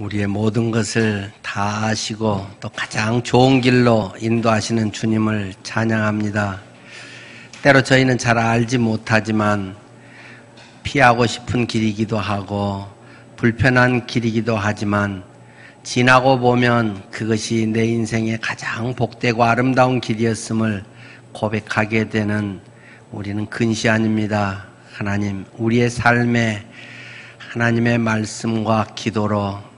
우리의 모든 것을 다 아시고 또 가장 좋은 길로 인도하시는 주님을 찬양합니다. 때로 저희는 잘 알지 못하지만 피하고 싶은 길이기도 하고 불편한 길이기도 하지만 지나고 보면 그것이 내 인생의 가장 복되고 아름다운 길이었음을 고백하게 되는 우리는 근시안입니다. 하나님, 우리의 삶에 하나님의 말씀과 기도로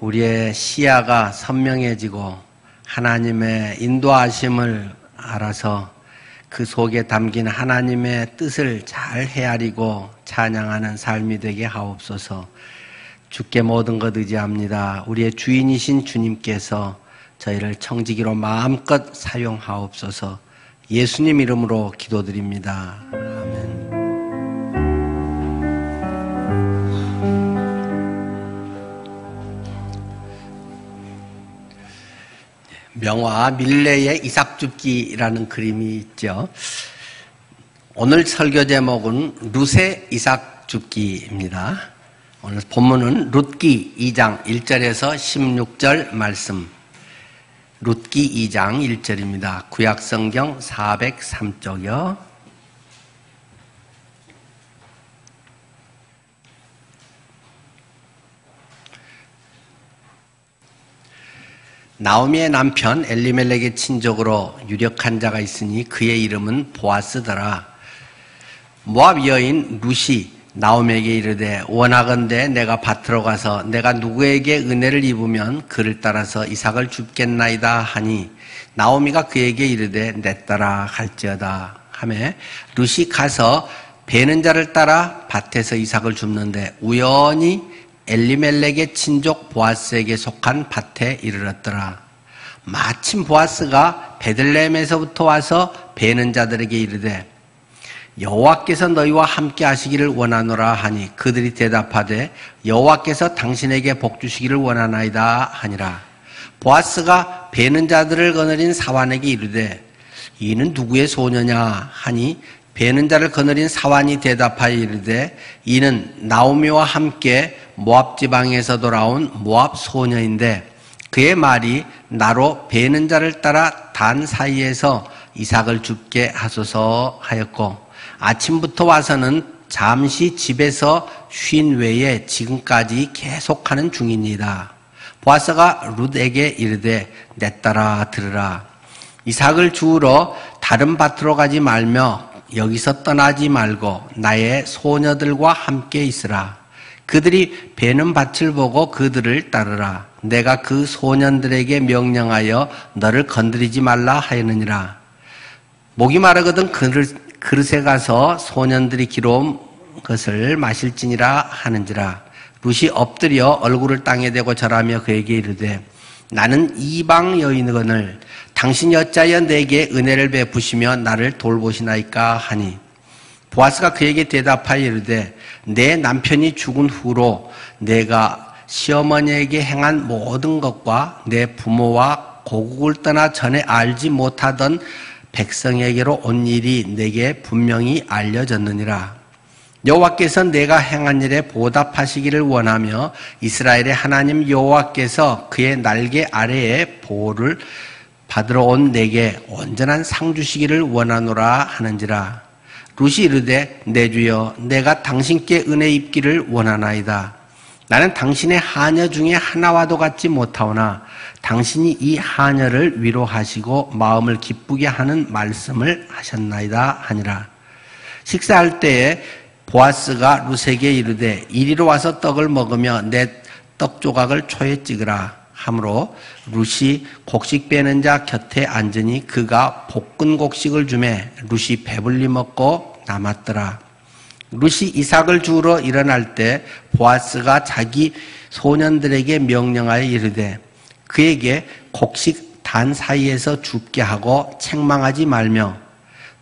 우리의 시야가 선명해지고 하나님의 인도하심을 알아서 그 속에 담긴 하나님의 뜻을 잘 헤아리고 찬양하는 삶이 되게 하옵소서. 주께 모든 것 의지합니다. 우리의 주인이신 주님께서 저희를 청지기로 마음껏 사용하옵소서. 예수님 이름으로 기도드립니다. 아멘. 명화 밀레의 이삭줍기라는 그림이 있죠. 오늘 설교 제목은 룻의 이삭줍기입니다. 오늘 본문은 룻기 2장 1절에서 16절 말씀. 룻기 2장 1절입니다. 구약성경 403쪽이요. 나오미의 남편 엘리멜렉의 친족으로 유력한 자가 있으니 그의 이름은 보아스더라. 모압 여인 룻이 나오미에게 이르되 원하건대 내가 밭으로 가서 내가 누구에게 은혜를 입으면 그를 따라서 이삭을 줍겠나이다 하니 나오미가 그에게 이르되 내 따라 갈지어다 하매 룻이 가서 베는 자를 따라 밭에서 이삭을 줍는데 우연히 엘리멜렉의 친족 보아스에게 속한 밭에 이르렀더라. 마침 보아스가 베들레헴에서부터 와서 베는 자들에게 이르되 여호와께서 너희와 함께 하시기를 원하노라 하니 그들이 대답하되 여호와께서 당신에게 복 주시기를 원하나이다 하니라. 보아스가 베는 자들을 거느린 사환에게 이르되 이는 누구의 소녀냐 하니 베는 자를 거느린 사환이 대답하여 이르되 이는 나오미와 함께 모압 지방에서 돌아온 모압 소녀인데 그의 말이 나로 베는 자를 따라 단 사이에서 이삭을 줍게 하소서 하였고 아침부터 와서는 잠시 집에서 쉰 외에 지금까지 계속하는 중이니이다. 보아스가 룻에게 이르되 내 따라 들으라. 이삭을 주우러 다른 밭으로 가지 말며 여기서 떠나지 말고 나의 소녀들과 함께 있으라. 그들이 베는 밭을 보고 그들을 따르라. 내가 그 소년들에게 명령하여 너를 건드리지 말라 하였느니라. 목이 마르거든 그릇에 가서 소년들이 기로운 것을 마실지니라 하는지라. 룻이 엎드려 얼굴을 땅에 대고 절하며 그에게 이르되 나는 이방 여인이거늘 당신이 어찌하여 내게 은혜를 베푸시며 나를 돌보시나이까 하니 보아스가 그에게 대답하여 이르되 내 남편이 죽은 후로 내가 시어머니에게 행한 모든 것과 내 부모와 고국을 떠나 전에 알지 못하던 백성에게로 온 일이 내게 분명히 알려졌느니라. 여호와께서 내가 행한 일에 보답하시기를 원하며 이스라엘의 하나님 여호와께서 그의 날개 아래에 보호를 받으러 온 내게 온전한 상 주시기를 원하노라 하는지라. 룻이 이르되 내 주여 내가 당신께 은혜 입기를 원하나이다. 나는 당신의 하녀 중에 하나와도 같지 못하오나 당신이 이 하녀를 위로하시고 마음을 기쁘게 하는 말씀을 하셨나이다 하니라. 식사할 때에 보아스가 룻에게 이르되 이리로 와서 떡을 먹으며 내 떡 조각을 초에 찍으라 하므로 룻이 곡식 빼는 자 곁에 앉으니 그가 볶은 곡식을 주매 룻이 배불리 먹고 남았더라. 룻이 이삭을 주우러 일어날 때 보아스가 자기 소년들에게 명령하여 이르되 그에게 곡식 단 사이에서 줍게 하고 책망하지 말며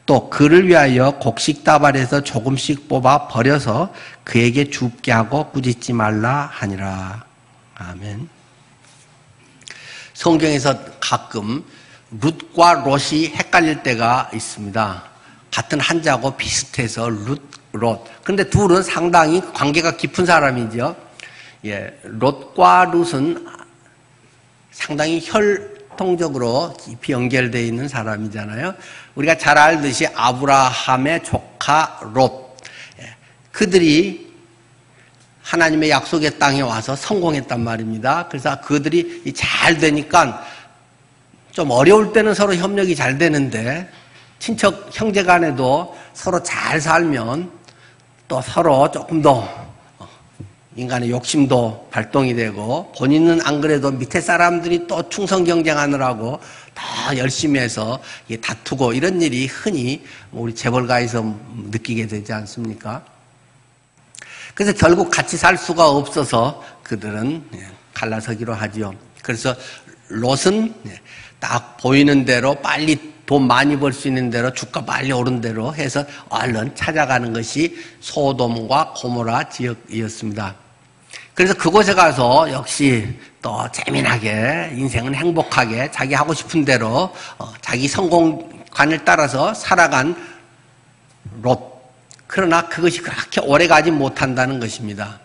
또 그를 위하여 곡식 다발에서 조금씩 뽑아 버려서 그에게 줍게 하고 꾸짖지 말라 하니라. 아멘. 성경에서 가끔 룻과 롯이 헷갈릴 때가 있습니다. 같은 한자고 비슷해서 룻, 롯. 그런데 둘은 상당히 관계가 깊은 사람이죠. 롯과 룻은 상당히 혈통적으로 깊이 연결되어 있는 사람이잖아요. 우리가 잘 알듯이 아브라함의 조카 롯, 그들이 하나님의 약속의 땅에 와서 성공했단 말입니다. 그래서 그들이 잘 되니까 좀 어려울 때는 서로 협력이 잘 되는데, 친척 형제 간에도 서로 잘 살면 또 서로 조금 더 인간의 욕심도 발동이 되고, 본인은 안 그래도 밑에 사람들이 또 충성 경쟁하느라고 더 열심히 해서 다투고, 이런 일이 흔히 우리 재벌가에서 느끼게 되지 않습니까? 그래서 결국 같이 살 수가 없어서 그들은 갈라서기로 하지요. 그래서 롯은 딱 보이는 대로 빨리 돈 많이 벌 수 있는 대로, 주가 빨리 오른 대로 해서 얼른 찾아가는 것이 소돔과 고모라 지역이었습니다. 그래서 그곳에 가서 역시 또 재미나게, 인생은 행복하게 자기 하고 싶은 대로 자기 성공관을 따라서 살아간 롯. 그러나 그것이 그렇게 오래가지 못한다는 것입니다.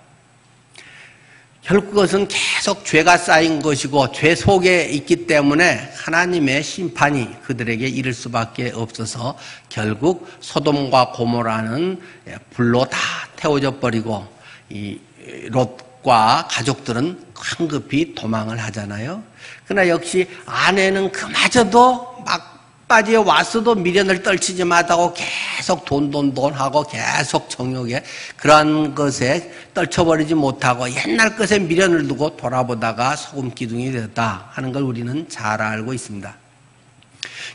결국 그것은 계속 죄가 쌓인 것이고, 죄 속에 있기 때문에 하나님의 심판이 그들에게 이를 수밖에 없어서 결국 소돔과 고모라는 불로 다 태워져 버리고, 이 롯과 가족들은 황급히 도망을 하잖아요. 그러나 역시 아내는 그마저도 막바지에 왔어도 미련을 떨치지 못하고 계속 돈 하고 계속 정욕에, 그러한 것에 떨쳐버리지 못하고 옛날 것에 미련을 두고 돌아보다가 소금 기둥이 되었다 하는 걸 우리는 잘 알고 있습니다.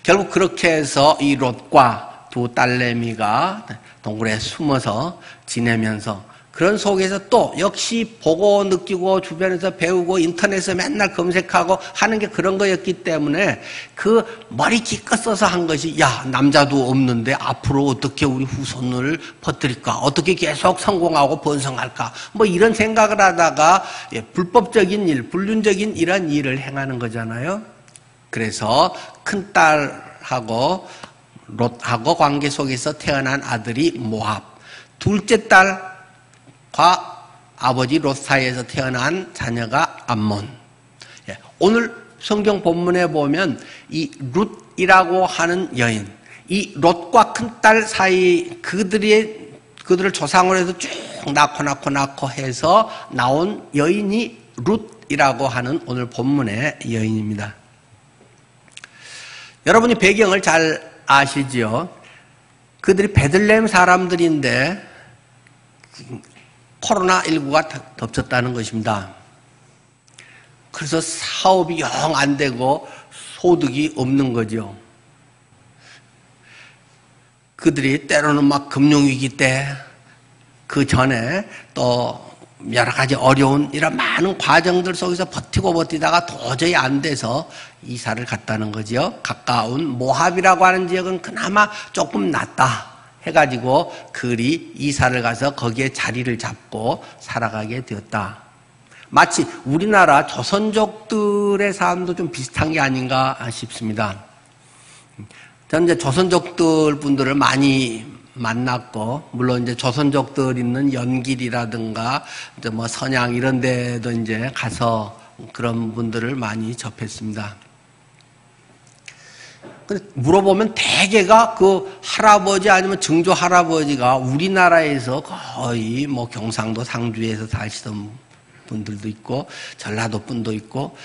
결국 그렇게 해서 이 롯과 두 딸내미가 동굴에 숨어서 지내면서, 그런 속에서 또 역시 보고 느끼고 주변에서 배우고 인터넷에 맨날 검색하고 하는 게 그런 거였기 때문에 그 머리 기껏 써서 한 것이, 야, 남자도 없는데 앞으로 어떻게 우리 후손을 퍼뜨릴까, 어떻게 계속 성공하고 번성할까, 뭐 이런 생각을 하다가 불법적인 일, 불륜적인 이런 일을 행하는 거잖아요. 그래서 큰딸하고 롯하고 관계 속에서 태어난 아들이 모압, 둘째 딸과 아버지 롯 사이에서 태어난 자녀가 암몬. 오늘 성경 본문에 보면 이 룻이라고 하는 여인, 이 롯과 큰딸 사이, 그들을 조상으로 해서 쭉 낳고 해서 나온 여인이 룻이라고 하는 오늘 본문의 여인입니다. 여러분이 배경을 잘 아시죠? 그들이 베들레헴 사람들인데 코로나19가 덮쳤다는 것입니다. 그래서 사업이 영 안 되고 소득이 없는 거죠. 그들이 때로는 막 금융위기 때, 그 전에 또 여러 가지 어려운 이런 많은 과정들 속에서 버티다가 도저히 안 돼서 이사를 갔다는 거죠. 가까운 모압이라고 하는 지역은 그나마 조금 낫다 해가지고 그들이 이사를 가서 거기에 자리를 잡고 살아가게 되었다. 마치 우리나라 조선족들의 삶도 좀 비슷한 게 아닌가 싶습니다. 저는 이제 조선족들 분들을 많이 만났고, 물론 이제 조선족들 있는 연길이라든가 이제 뭐 선양 이런 데도 이제 가서 그런 분들을 많이 접했습니다. 물어보면 대개가 그 할아버지 아니면 증조 할아버지가 우리나라에서 거의 뭐 경상도 상주에서 사시던 분들도 있고, 전라도 분도 있고,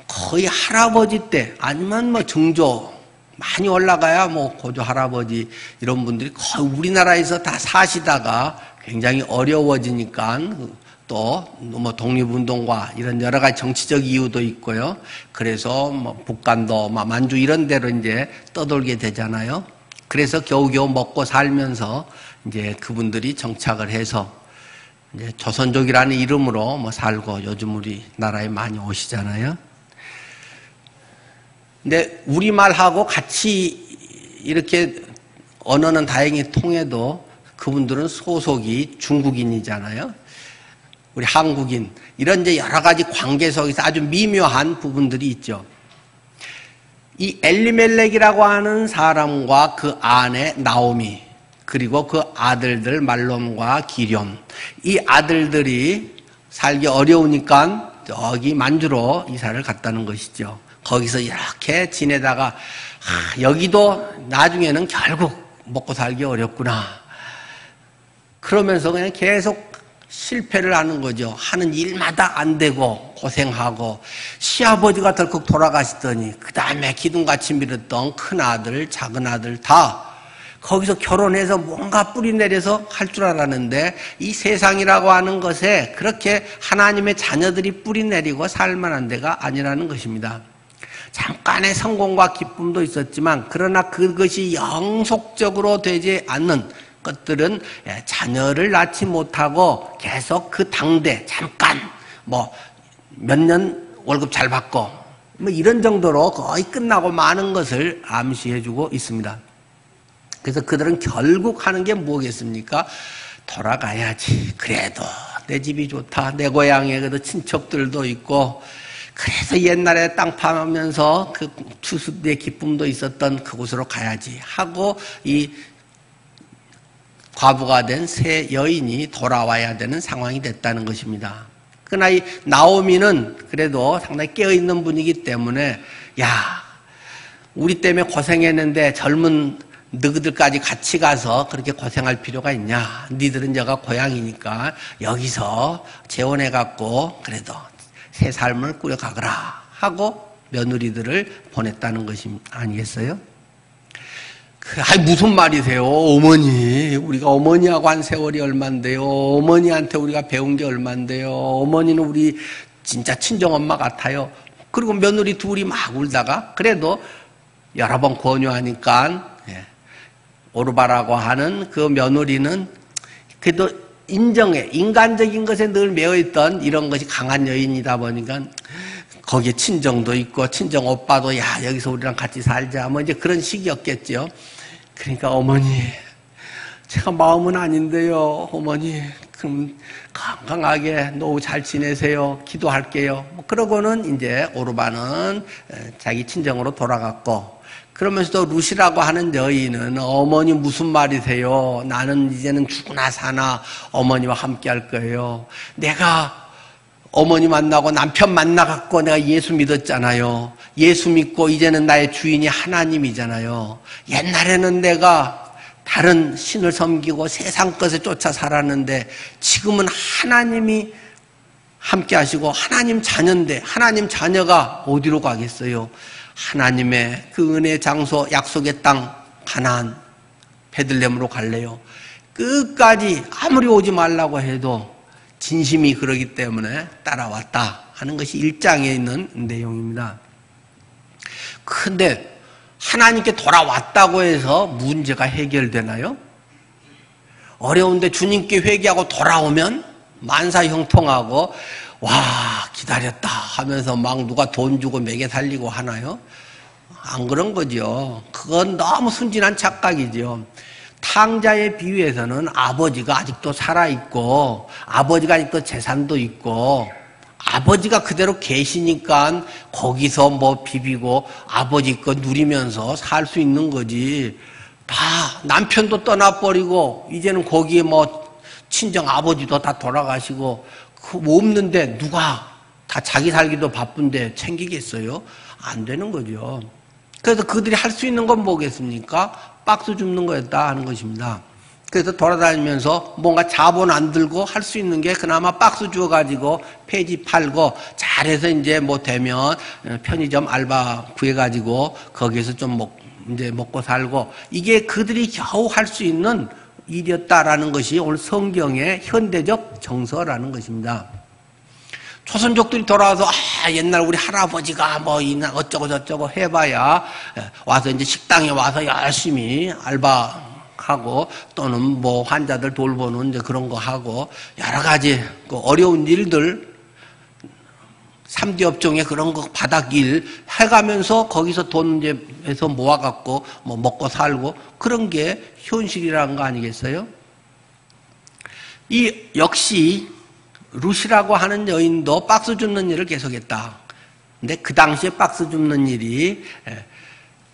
거의 할아버지 때 아니면 뭐 증조 많이 올라가야 뭐 고조 할아버지 이런 분들이 거의 우리나라에서 다 사시다가 굉장히 어려워지니까 또 뭐 독립운동과 이런 여러 가지 정치적 이유도 있고요. 그래서 뭐 북간도 만주 이런 데로 이제 떠돌게 되잖아요. 그래서 겨우겨우 먹고 살면서 이제 그분들이 정착을 해서 이제 조선족이라는 이름으로 뭐 살고 요즘 우리나라에 많이 오시잖아요. 근데 우리말하고 같이 이렇게 언어는 다행히 통해도 그분들은 소속이 중국인이잖아요. 우리 한국인, 이런 이제 여러 가지 관계 속에서 아주 미묘한 부분들이 있죠. 이 엘리멜렉이라고 하는 사람과 그 아내 나오미, 그리고 그 아들들 말론과 기럨, 이 아들들이 살기 어려우니까 저기 만주로 이사를 갔다는 것이죠. 거기서 이렇게 지내다가 여기도 나중에는 결국 먹고 살기 어렵구나. 그러면서 그냥 계속 실패를 하는 거죠. 하는 일마다 안 되고 고생하고 시아버지가 덜컥 돌아가시더니 그 다음에 기둥같이 밀었던 큰아들 작은아들 다 거기서 결혼해서 뭔가 뿌리 내려서 할 줄 알았는데 이 세상이라고 하는 것에 그렇게 하나님의 자녀들이 뿌리 내리고 살만한 데가 아니라는 것입니다. 잠깐의 성공과 기쁨도 있었지만 그러나 그것이 영속적으로 되지 않는 것들은 자녀를 낳지 못하고 계속 그 당대 잠깐 뭐 몇 년 월급 잘 받고 뭐 이런 정도로 거의 끝나고 마는 것을 암시해주고 있습니다. 그래서 그들은 결국 하는 게 뭐겠습니까? 돌아가야지. 그래도 내 집이 좋다. 내 고향에 그래도 친척들도 있고 그래서 옛날에 땅 파면서 그 추수의 기쁨도 있었던 그곳으로 가야지 하고 이 과부가 된 새 여인이 돌아와야 되는 상황이 됐다는 것입니다. 그러나 이 나오미는 그래도 상당히 깨어있는 분이기 때문에 야, 우리 때문에 고생했는데 젊은 너희들까지 같이 가서 그렇게 고생할 필요가 있냐. 니들은 여가 고향이니까 여기서 재혼해갖고 그래도 새 삶을 꾸려가거라 하고 며느리들을 보냈다는 것이 아니겠어요? 아니 무슨 말이세요? 어머니, 우리가 어머니하고 한 세월이 얼만데요. 어머니한테 우리가 배운 게 얼만데요. 어머니는 우리 진짜 친정엄마 같아요. 그리고 며느리 둘이 막 울다가 그래도 여러 번 권유하니까 오르바라고 하는 그 며느리는 그래도 인정해. 인간적인 것에 늘 매여있던 이런 것이 강한 여인이다 보니까 거기에 친정도 있고 친정 오빠도 야 여기서 우리랑 같이 살자 뭐 이제 그런 식이었겠죠. 그러니까 어머니 제가 마음은 아닌데요. 어머니 그럼 건강하게 노후 잘 지내세요. 기도할게요. 뭐 그러고는 이제 오르바는 자기 친정으로 돌아갔고 그러면서도 루시라고 하는 여인은 어머니 무슨 말이세요? 나는 이제는 죽으나 사나 어머니와 함께 할 거예요. 내가 어머니 만나고 남편 만나갖고 내가 예수 믿었잖아요. 예수 믿고 이제는 나의 주인이 하나님이잖아요. 옛날에는 내가 다른 신을 섬기고 세상 것에 쫓아 살았는데 지금은 하나님이 함께 하시고 하나님 자녀인데 하나님 자녀가 어디로 가겠어요? 하나님의 그 은혜의 장소 약속의 땅 가나안 베들레헴으로 갈래요. 끝까지 아무리 오지 말라고 해도 진심이 그러기 때문에 따라왔다 하는 것이 1장에 있는 내용입니다. 그런데 하나님께 돌아왔다고 해서 문제가 해결되나요? 어려운데 주님께 회개하고 돌아오면 만사형통하고 와 기다렸다 하면서 막 누가 돈 주고 먹여 살리고 하나요? 안 그런 거죠. 그건 너무 순진한 착각이죠. 탕자의 비유에서는 아버지가 아직도 살아있고 아버지가 아직도 재산도 있고 아버지가 그대로 계시니까 거기서 뭐 비비고 아버지 거 누리면서 살 수 있는 거지. 다 남편도 떠나버리고 이제는 거기에 뭐 친정 아버지도 다 돌아가시고 그 없는데 누가 다 자기 살기도 바쁜데 챙기겠어요? 안 되는 거죠. 그래서 그들이 할 수 있는 건 뭐겠습니까? 박스 줍는 거였다 하는 것입니다. 그래서 돌아다니면서 뭔가 자본 안 들고 할 수 있는 게 그나마 박스 주어가지고 폐지 팔고 잘해서 이제 뭐 되면 편의점 알바 구해가지고 거기에서 좀 이제 먹고 살고 이게 그들이 겨우 할 수 있는 일이었다라는 것이 오늘 성경의 현대적 정서라는 것입니다. 조선족들이 돌아와서 옛날 우리 할아버지가 뭐 어쩌고 저쩌고 해봐야 와서 이제 식당에 와서 열심히 알바하고 또는 뭐 환자들 돌보는 이제 그런 거 하고 여러 가지 그 어려운 일들 3D 업종에 그런 거 바닥일 해가면서 거기서 돈 이제 해서 모아갖고 뭐 먹고 살고 그런 게 현실이라는 거 아니겠어요? 이 역시 루시라고 하는 여인도 박스 줍는 일을 계속했다. 근데 그 당시에 박스 줍는 일이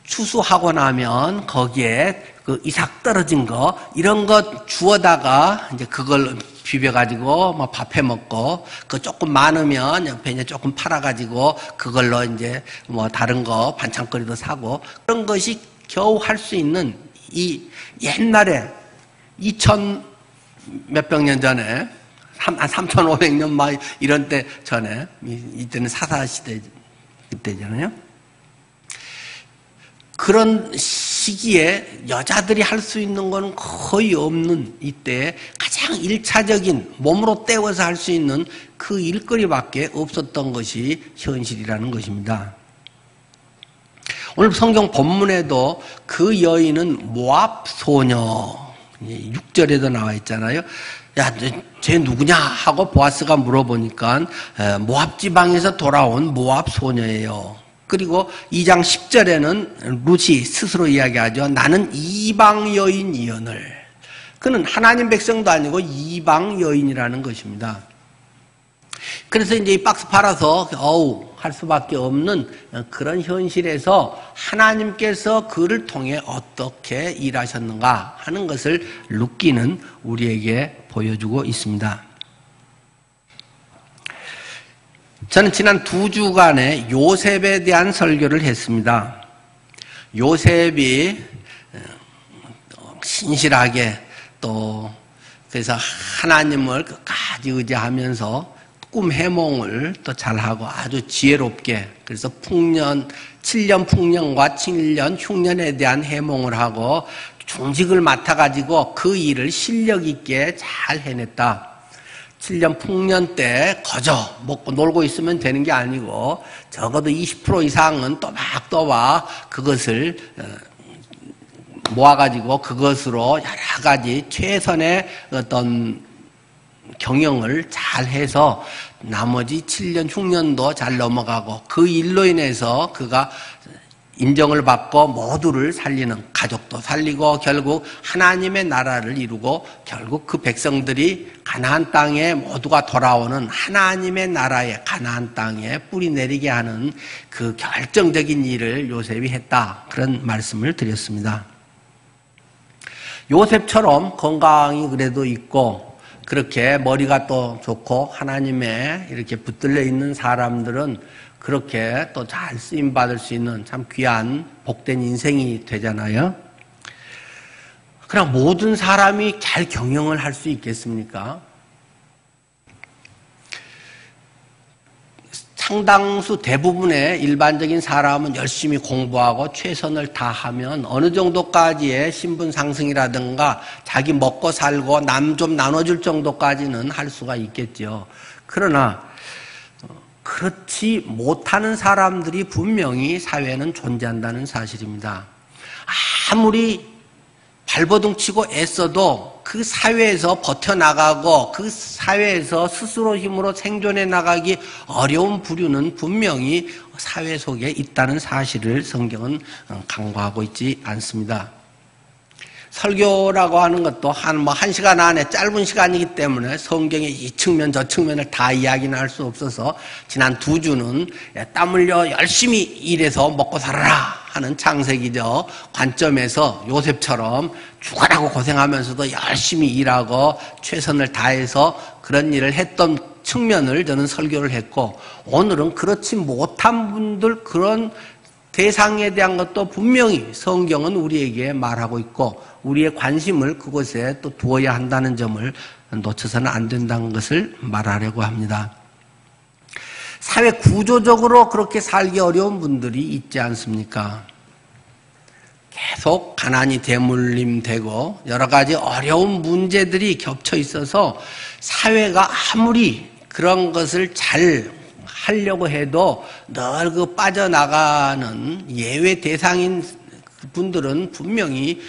추수하고 나면 거기에 그 이삭 떨어진 거 이런 것 주워다가 이제 그걸 비벼가지고 뭐 밥해 먹고 그 조금 많으면 옆에 이제 조금 팔아가지고 그걸로 이제 뭐 다른 거 반찬거리도 사고 그런 것이 겨우 할 수 있는 이 옛날에 2000 몇백 년 전에 3500년 막 이런 때 전에 이때는 사사시대 그때잖아요. 그런 시기에 여자들이 할 수 있는 건 거의 없는 이때에 가장 일차적인 몸으로 때워서 할 수 있는 그 일거리밖에 없었던 것이 현실이라는 것입니다. 오늘 성경 본문에도 그 여인은 모압 소녀 6절에도 나와 있잖아요. 야, 쟤 누구냐 하고 보아스가 물어보니까 모압 지방에서 돌아온 모압 소녀예요. 그리고 2장 10절에는 룻이 스스로 이야기하죠. 나는 이방 여인이언을. 그는 하나님 백성도 아니고 이방 여인이라는 것입니다. 그래서 이제 이 박스 팔아서 할 수밖에 없는 그런 현실에서 하나님께서 그를 통해 어떻게 일하셨는가 하는 것을 룻기는 우리에게 보여주고 있습니다. 저는 지난 2주간에 요셉에 대한 설교를 했습니다. 요셉이 신실하게 또 그래서 하나님을 끝까지 의지하면서 꿈 해몽을 또 잘하고 아주 지혜롭게 그래서 7년 풍년과 7년 흉년에 대한 해몽을 하고 중직을 맡아가지고 그 일을 실력 있게 잘 해냈다. 7년 풍년 때 거저 먹고 놀고 있으면 되는 게 아니고 적어도 20% 이상은 또박또박 그것을 모아가지고 그것으로 여러 가지 최선의 어떤 경영을 잘 해서 나머지 7년 흉년도 잘 넘어가고 그 일로 인해서 그가 인정을 받고 모두를 살리는 가족도 살리고 결국 하나님의 나라를 이루고 결국 그 백성들이 가나안 땅에 모두가 돌아오는 하나님의 나라에 가나안 땅에 뿌리 내리게 하는 그 결정적인 일을 요셉이 했다. 그런 말씀을 드렸습니다. 요셉처럼 건강이 그래도 있고 그렇게 머리가 또 좋고 하나님의 이렇게 붙들려 있는 사람들은 그렇게 또 잘 쓰임받을 수 있는 참 귀한 복된 인생이 되잖아요. 그럼 모든 사람이 잘 경영을 할 수 있겠습니까? 상당수 대부분의 일반적인 사람은 열심히 공부하고 최선을 다하면 어느 정도까지의 신분 상승이라든가 자기 먹고 살고 남 좀 나눠줄 정도까지는 할 수가 있겠죠. 그러나 그렇지 못하는 사람들이 분명히 사회에는 존재한다는 사실입니다. 아무리 발버둥 치고 애써도 그 사회에서 버텨나가고 그 사회에서 스스로 힘으로 생존해 나가기 어려운 부류는 분명히 사회 속에 있다는 사실을 성경은 간과하고 있지 않습니다. 설교라고 하는 것도 한 시간 안에 짧은 시간이기 때문에 성경의 이 측면 저 측면을 다 이야기는 할 수 없어서 지난 2주는 땀 흘려 열심히 일해서 먹고 살아라 하는 창세기적 관점에서 요셉처럼 죽어라고 고생하면서도 열심히 일하고 최선을 다해서 그런 일을 했던 측면을 저는 설교를 했고 오늘은 그렇지 못한 분들 그런 대상에 대한 것도 분명히 성경은 우리에게 말하고 있고 우리의 관심을 그곳에 또 두어야 한다는 점을 놓쳐서는 안 된다는 것을 말하려고 합니다. 사회 구조적으로 그렇게 살기 어려운 분들이 있지 않습니까? 계속 가난이 대물림되고 여러 가지 어려운 문제들이 겹쳐 있어서 사회가 아무리 그런 것을 잘 하려고 해도 늘 그 빠져나가는 예외 대상인 분들은 분명히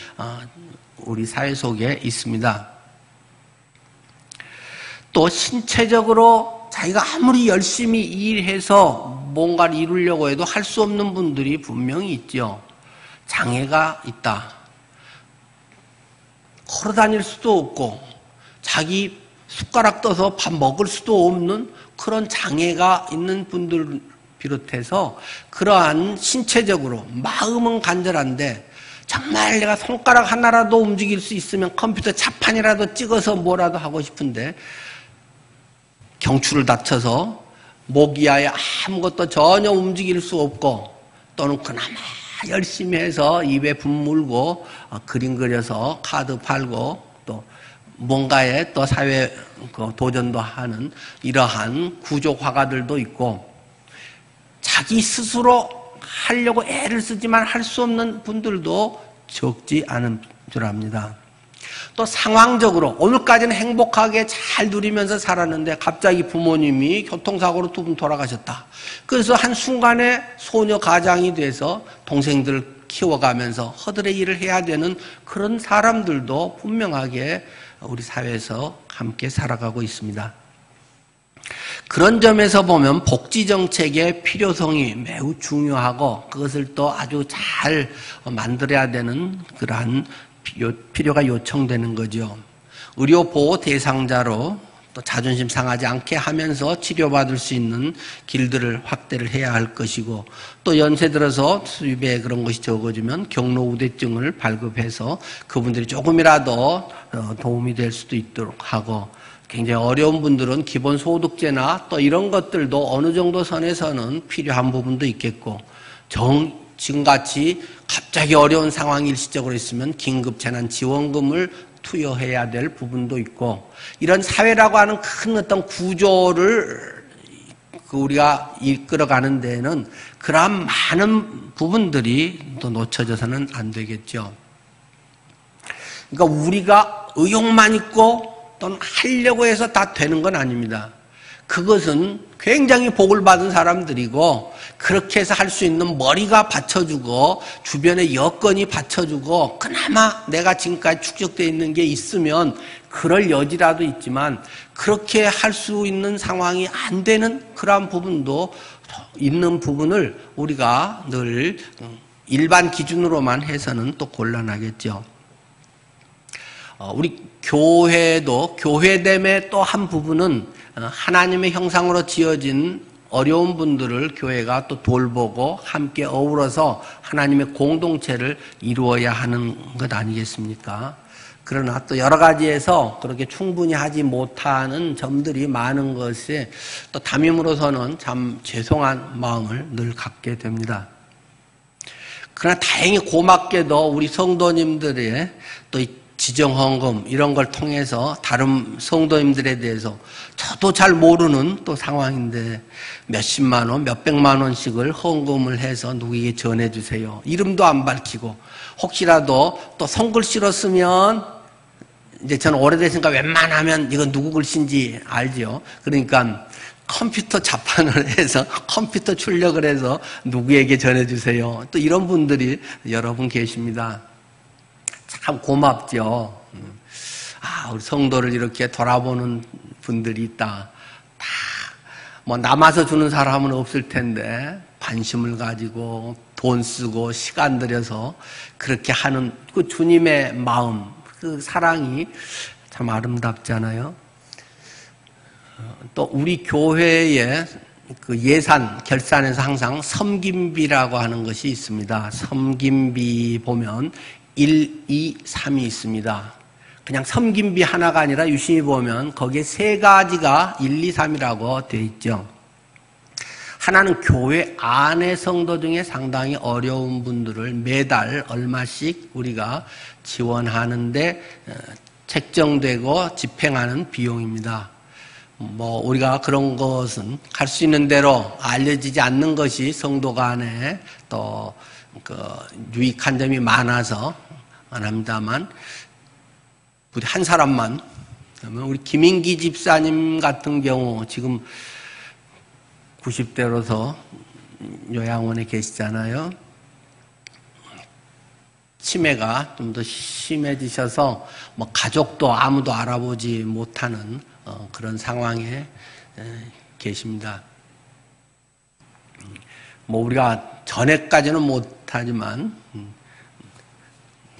우리 사회 속에 있습니다. 또 신체적으로 자기가 아무리 열심히 일해서 뭔가를 이루려고 해도 할 수 없는 분들이 분명히 있죠. 장애가 있다. 걸어 다닐 수도 없고 자기 숟가락 떠서 밥 먹을 수도 없는 그런 장애가 있는 분들 비롯해서 그러한 신체적으로 마음은 간절한데 정말 내가 손가락 하나라도 움직일 수 있으면 컴퓨터 자판이라도 찍어서 뭐라도 하고 싶은데 경추를 다쳐서 목이야에 아무것도 전혀 움직일 수 없고 또는 그나마 열심히 해서 입에 분 물고 그림 그려서 카드 팔고 또 뭔가에 또 사회 도전도 하는 이러한 구족 화가들도 있고 자기 스스로 하려고 애를 쓰지만 할 수 없는 분들도 적지 않은 줄 압니다. 또 상황적으로 오늘까지는 행복하게 잘 누리면서 살았는데 갑자기 부모님이 교통사고로 두 분 돌아가셨다. 그래서 한순간에 소녀 가장이 돼서 동생들을 키워가면서 허들의 일을 해야 되는 그런 사람들도 분명하게 우리 사회에서 함께 살아가고 있습니다. 그런 점에서 보면 복지정책의 필요성이 매우 중요하고 그것을 또 아주 잘 만들어야 되는 그러한 필요가 요청되는 거죠. 의료보호 대상자로 또 자존심 상하지 않게 하면서 치료받을 수 있는 길들을 확대를 해야 할 것이고 또 연세 들어서 수입에 그런 것이 적어지면 경로우대증을 발급해서 그분들이 조금이라도 도움이 될 수도 있도록 하고 굉장히 어려운 분들은 기본소득제나 또 이런 것들도 어느 정도 선에서는 필요한 부분도 있겠고 지금같이 갑자기 어려운 상황이 일시적으로 있으면 긴급재난지원금을 투여해야 될 부분도 있고 이런 사회라고 하는 큰 어떤 구조를 우리가 이끌어가는 데에는 그러한 많은 부분들이 또 놓쳐져서는 안 되겠죠. 그러니까 우리가 의욕만 있고 또는 하려고 해서 다 되는 건 아닙니다. 그것은 굉장히 복을 받은 사람들이고 그렇게 해서 할 수 있는 머리가 받쳐주고 주변의 여건이 받쳐주고 그나마 내가 지금까지 축적되어 있는 게 있으면 그럴 여지라도 있지만 그렇게 할 수 있는 상황이 안 되는 그러한 부분도 있는 부분을 우리가 늘 일반 기준으로만 해서는 또 곤란하겠죠. 우리 교회도 교회됨의 또 한 부분은 하나님의 형상으로 지어진 어려운 분들을 교회가 또 돌보고 함께 어우러서 하나님의 공동체를 이루어야 하는 것 아니겠습니까? 그러나 또 여러 가지에서 그렇게 충분히 하지 못하는 점들이 많은 것에 또 담임으로서는 참 죄송한 마음을 늘 갖게 됩니다. 그러나 다행히 고맙게도 우리 성도님들의 또 지정헌금 이런 걸 통해서 다른 성도님들에 대해서 저도 잘 모르는 또 상황인데 몇십만 원, 몇백만 원씩을 헌금을 해서 누구에게 전해주세요. 이름도 안 밝히고 혹시라도 또 손글씨로 쓰면 이제 저는 오래됐으니까 웬만하면 이건 누구 글씨인지 알죠. 그러니까 컴퓨터 자판을 해서 컴퓨터 출력을 해서 누구에게 전해주세요. 또 이런 분들이 여러 분 계십니다. 참 고맙죠. 우리 성도를 이렇게 돌아보는 분들이 있다. 다 뭐 남아서 주는 사람은 없을 텐데 관심을 가지고 돈 쓰고 시간 들여서 그렇게 하는 그 주님의 마음, 그 사랑이 참 아름답잖아요. 또 우리 교회의 그 예산 결산에서 항상 섬김비라고 하는 것이 있습니다. 섬김비 보면 1, 2, 3이 있습니다. 그냥 섬김비 하나가 아니라 유심히 보면 거기에 세 가지가 1, 2, 3이라고 되어 있죠. 하나는 교회 안의 성도 중에 상당히 어려운 분들을 매달 얼마씩 우리가 지원하는데 책정되고 집행하는 비용입니다. 뭐 우리가 그런 것은 갈 수 있는 대로 알려지지 않는 것이 성도 간에 또 유익한 점이 많아서 안 합니다만 우리 한 사람만 우리 김인기 집사님 같은 경우 지금 90대로서 요양원에 계시잖아요. 치매가 좀 더 심해지셔서 뭐 가족도 아무도 알아보지 못하는 그런 상황에 계십니다. 뭐 우리가 전에까지는 못하지만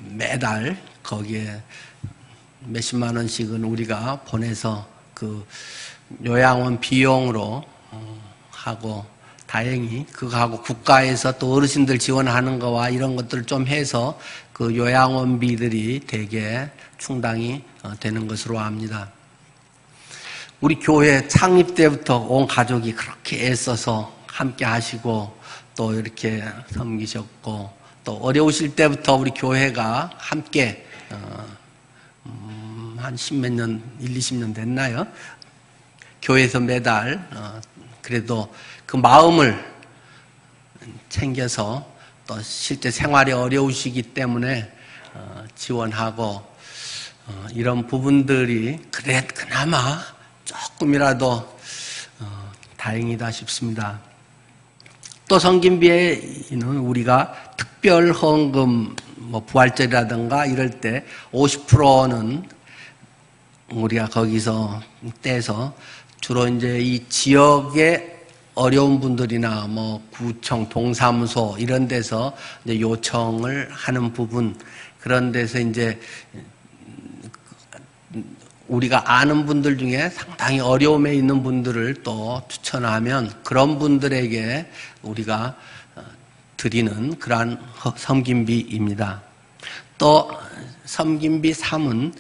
매달 거기에 몇십만 원씩은 우리가 보내서 그 요양원 비용으로 하고 다행히 그거하고 국가에서 또 어르신들 지원하는 거와 이런 것들을 좀 해서 그 요양원비들이 되게 충당이 되는 것으로 압니다. 우리 교회 창립 때부터 온 가족이 그렇게 애써서 함께 하시고 또 이렇게 섬기셨고 또 어려우실 때부터 우리 교회가 함께 한 십몇 년, 20년 됐나요? 교회에서 매달 그래도 그 마음을 챙겨서 또 실제 생활이 어려우시기 때문에 지원하고 이런 부분들이 그나마 조금이라도 다행이다 싶습니다. 또 성김비에는 우리가 특별 헌금, 부활절이라든가 이럴 때 50%는 우리가 거기서 떼서 주로 이제 이 지역의 어려운 분들이나 구청, 동사무소 이런 데서 이제 요청을 하는 부분, 그런 데서 이제 우리가 아는 분들 중에 상당히 어려움에 있는 분들을 또 추천하면 그런 분들에게 우리가 드리는 그러한 섬김비입니다. 또 섬김비 3은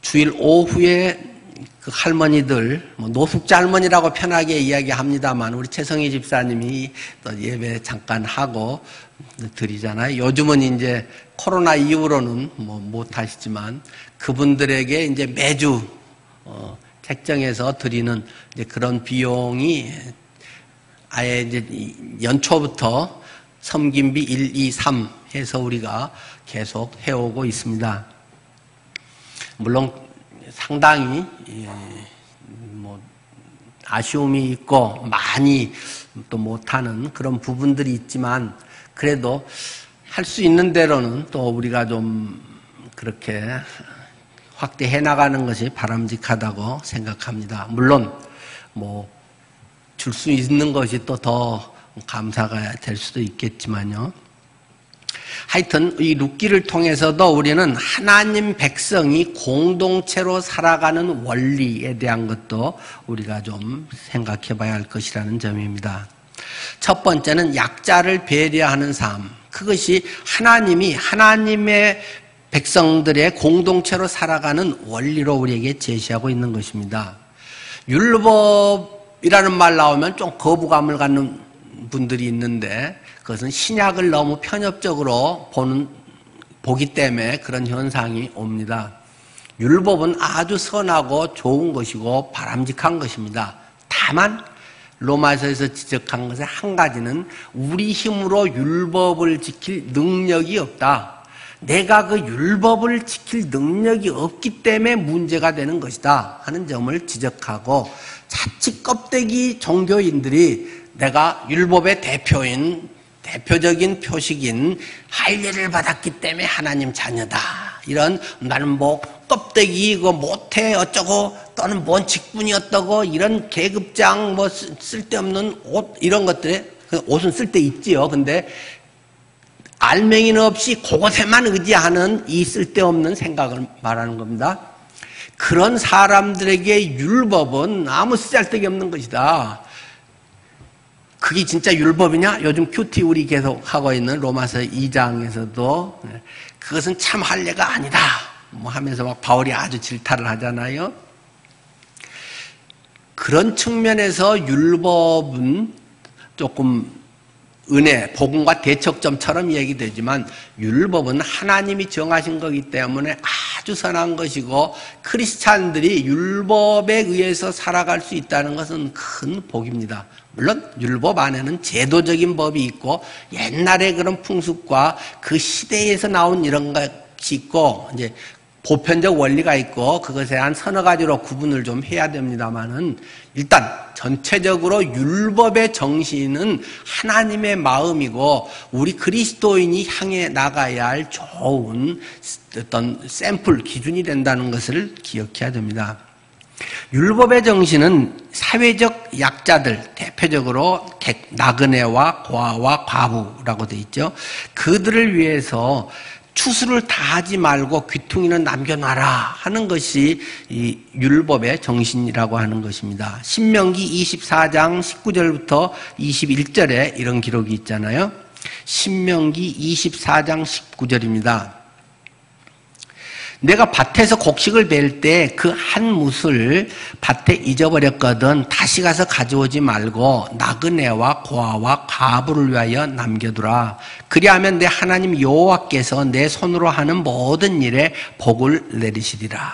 주일 오후에 그 할머니들, 노숙자 할머니라고 편하게 이야기합니다만 우리 최성희 집사님이 또 예배 잠깐 하고 드리잖아요. 요즘은 이제 코로나 이후로는 못 하시지만 그분들에게 이제 매주 책정해서 드리는 이제 그런 비용이 아예 이제 연초부터 섬김비 1, 2, 3 해서 우리가 계속 해오고 있습니다. 물론 상당히 아쉬움이 있고 많이 또 못하는 그런 부분들이 있지만 그래도 할 수 있는 대로는 또 우리가 좀 그렇게 확대해 나가는 것이 바람직하다고 생각합니다. 물론 줄 수 있는 것이 또 더 감사가 될 수도 있겠지만요. 하여튼 이 룻기를 통해서도 우리는 하나님 백성이 공동체로 살아가는 원리에 대한 것도 우리가 좀 생각해 봐야 할 것이라는 점입니다. 첫 번째는 약자를 배려하는 삶. 그것이 하나님의 백성들의 공동체로 살아가는 원리로 우리에게 제시하고 있는 것입니다. 율법이라는 말 나오면 좀 거부감을 갖는 분들이 있는데 그것은 신약을 너무 편협적으로 보기 때문에 그런 현상이 옵니다. 율법은 아주 선하고 좋은 것이고 바람직한 것입니다. 다만 로마서에서 지적한 것의 한 가지는 우리 힘으로 율법을 지킬 능력이 없다. 내가 그 율법을 지킬 능력이 없기 때문에 문제가 되는 것이다 하는 점을 지적하고 자칫 껍데기 종교인들이 내가 율법의 대표적인 표식인 할례를 받았기 때문에 하나님 자녀다. 이런 나는 껍데기 이거 못해 어쩌고 또는 뭔 직분이 어떠고 이런 계급장 쓸데없는 옷 이런 것들에 옷은 쓸데 있지요. 근데 알맹이는 없이 그것에만 의지하는 이 쓸데없는 생각을 말하는 겁니다. 그런 사람들에게 율법은 아무 쓰잘데기 없는 것이다. 그게 진짜 율법이냐? 요즘 큐티 우리 계속 하고 있는 로마서 2장에서도 그것은 참 할례가 아니다 하면서 막 바울이 아주 질타를 하잖아요. 그런 측면에서 율법은 조금 은혜, 복음과 대척점처럼 얘기되지만 율법은 하나님이 정하신 거기 때문에 아주 선한 것이고 크리스찬들이 율법에 의해서 살아갈 수 있다는 것은 큰 복입니다. 물론 율법 안에는 제도적인 법이 있고 옛날의 그런 풍습과 그 시대에서 나온 이런 것이 있고 이제 보편적 원리가 있고 그것에 한 서너 가지로 구분을 좀 해야 됩니다만은 일단 전체적으로 율법의 정신은 하나님의 마음이고 우리 그리스도인이 향해 나가야 할 좋은 어떤 샘플 기준이 된다는 것을 기억해야 됩니다. 율법의 정신은 사회적 약자들, 대표적으로 나그네와 고아와 과부라고 되어 있죠. 그들을 위해서 추수를 다 하지 말고 귀퉁이는 남겨놔라 하는 것이 이 율법의 정신이라고 하는 것입니다. 신명기 24장 19절부터 21절에 이런 기록이 있잖아요. 신명기 24장 19절입니다. 내가 밭에서 곡식을 벨 때 그 한 뭇을 밭에 잊어버렸거든 다시 가서 가져오지 말고 나그네와 고아와 과부를 위하여 남겨두라. 그리하면 내 하나님 여호와께서 내 손으로 하는 모든 일에 복을 내리시리라.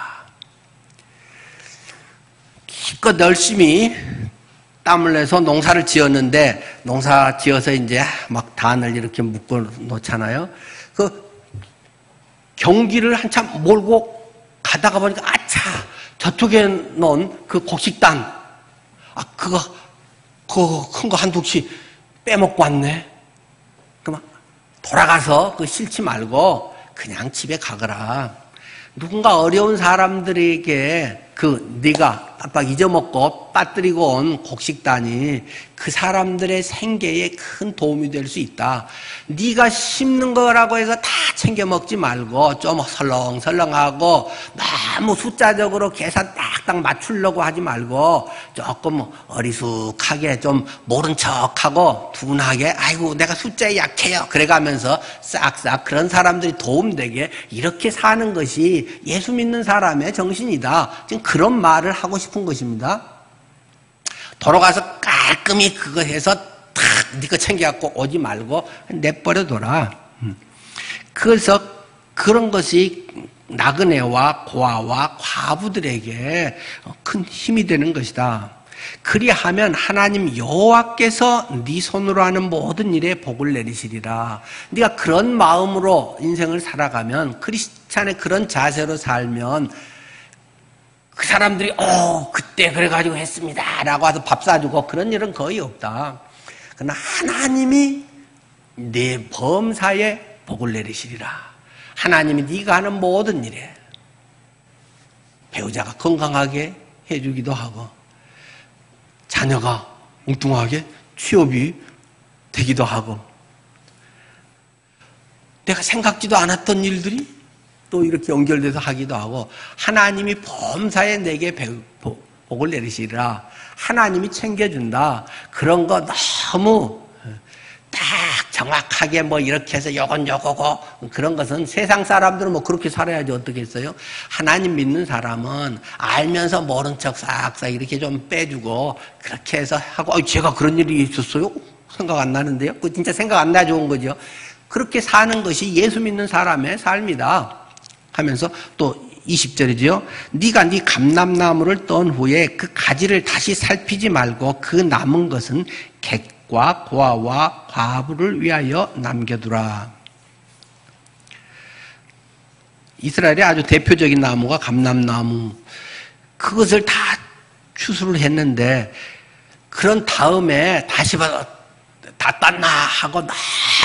기껏 열심히 땀을 내서 농사를 지었는데 농사 지어서 이제 막 단을 이렇게 묶어 놓잖아요. 그 경기를 한참 몰고 가다가 보니까 아차 저쪽에 놓은 그 곡식단 그거 큰 거 한두 씩 빼먹고 왔네. 그만 돌아가서 그 싫지 말고 그냥 집에 가거라. 누군가 어려운 사람들에게 네가 깜빡 잊어먹고 빠뜨리고 온 곡식단이 그 사람들의 생계에 큰 도움이 될 수 있다. 네가 심는 거라고 해서 다 챙겨 먹지 말고 좀 설렁설렁하고 너무 숫자적으로 계산 딱딱 맞추려고 하지 말고 조금 어리숙하게 좀 모른 척하고 둔하게 아이고 내가 숫자에 약해요 그래가면서 싹싹 그런 사람들이 도움되게 이렇게 사는 것이 예수 믿는 사람의 정신이다. 지금 그런 말을 하고 싶은 것입니다. 돌아가서 깔끔히 그거 해서 탁 네가 챙겨갖고 오지 말고 내버려둬라. 그래서 그런 것이 나그네와 고아와 과부들에게 큰 힘이 되는 것이다. 그리하면 하나님 여호와께서 네 손으로 하는 모든 일에 복을 내리시리라. 네가 그런 마음으로 인생을 살아가면 크리스찬의 그런 자세로 살면 그 사람들이 그때 그래가지고 했습니다 라고 해서 밥 사주고 그런 일은 거의 없다. 그러나 하나님이 내 범사에 복을 내리시리라. 하나님이 네가 하는 모든 일에 배우자가 건강하게 해주기도 하고 자녀가 ung뚱하게 취업이 되기도 하고 내가 생각지도 않았던 일들이 또 이렇게 연결돼서 하기도 하고 하나님이 범사에 내게 복을 내리시리라. 하나님이 챙겨준다. 그런 거 너무 딱 정확하게 이렇게 해서 요건 요거고 그런 것은 세상 사람들은 그렇게 살아야지 어떻겠어요? 하나님 믿는 사람은 알면서 모른 척 싹싹 이렇게 좀 빼주고 그렇게 해서 하고 제가 그런 일이 있었어요? 생각 안 나는데요? 그거 진짜 생각 안 나 좋은 거죠. 그렇게 사는 것이 예수 믿는 사람의 삶이다. 하면서 또 20절이죠. 네가 네 감람나무를 떤 후에 그 가지를 다시 살피지 말고 그 남은 것은 객과 고아와 과부를 위하여 남겨두라. 이스라엘의 아주 대표적인 나무가 감람나무. 그것을 다 추수를 했는데 그런 다음에 다시 봐서 다 땄나 하고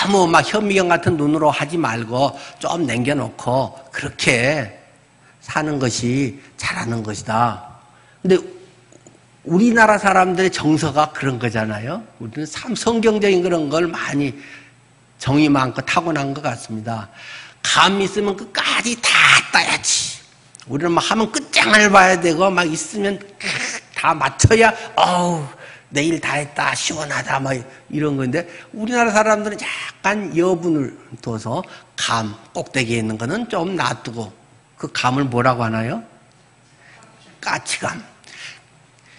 너무 막 현미경 같은 눈으로 하지 말고 좀 남겨놓고 그렇게 사는 것이 잘하는 것이다. 근데 우리나라 사람들의 정서가 그런 거잖아요. 우리는 성경적인 그런 걸 많이 정이 많고 타고난 것 같습니다. 감 있으면 끝까지 다 따야지. 우리는 막 하면 끝장을 봐야 되고 막 있으면 다 맞춰야 내일 다 했다 시원하다 이런 건데 우리나라 사람들은 약간 여분을 둬서 감 꼭대기에 있는 거는 좀 놔두고 그 감을 뭐라고 하나요? 까치감.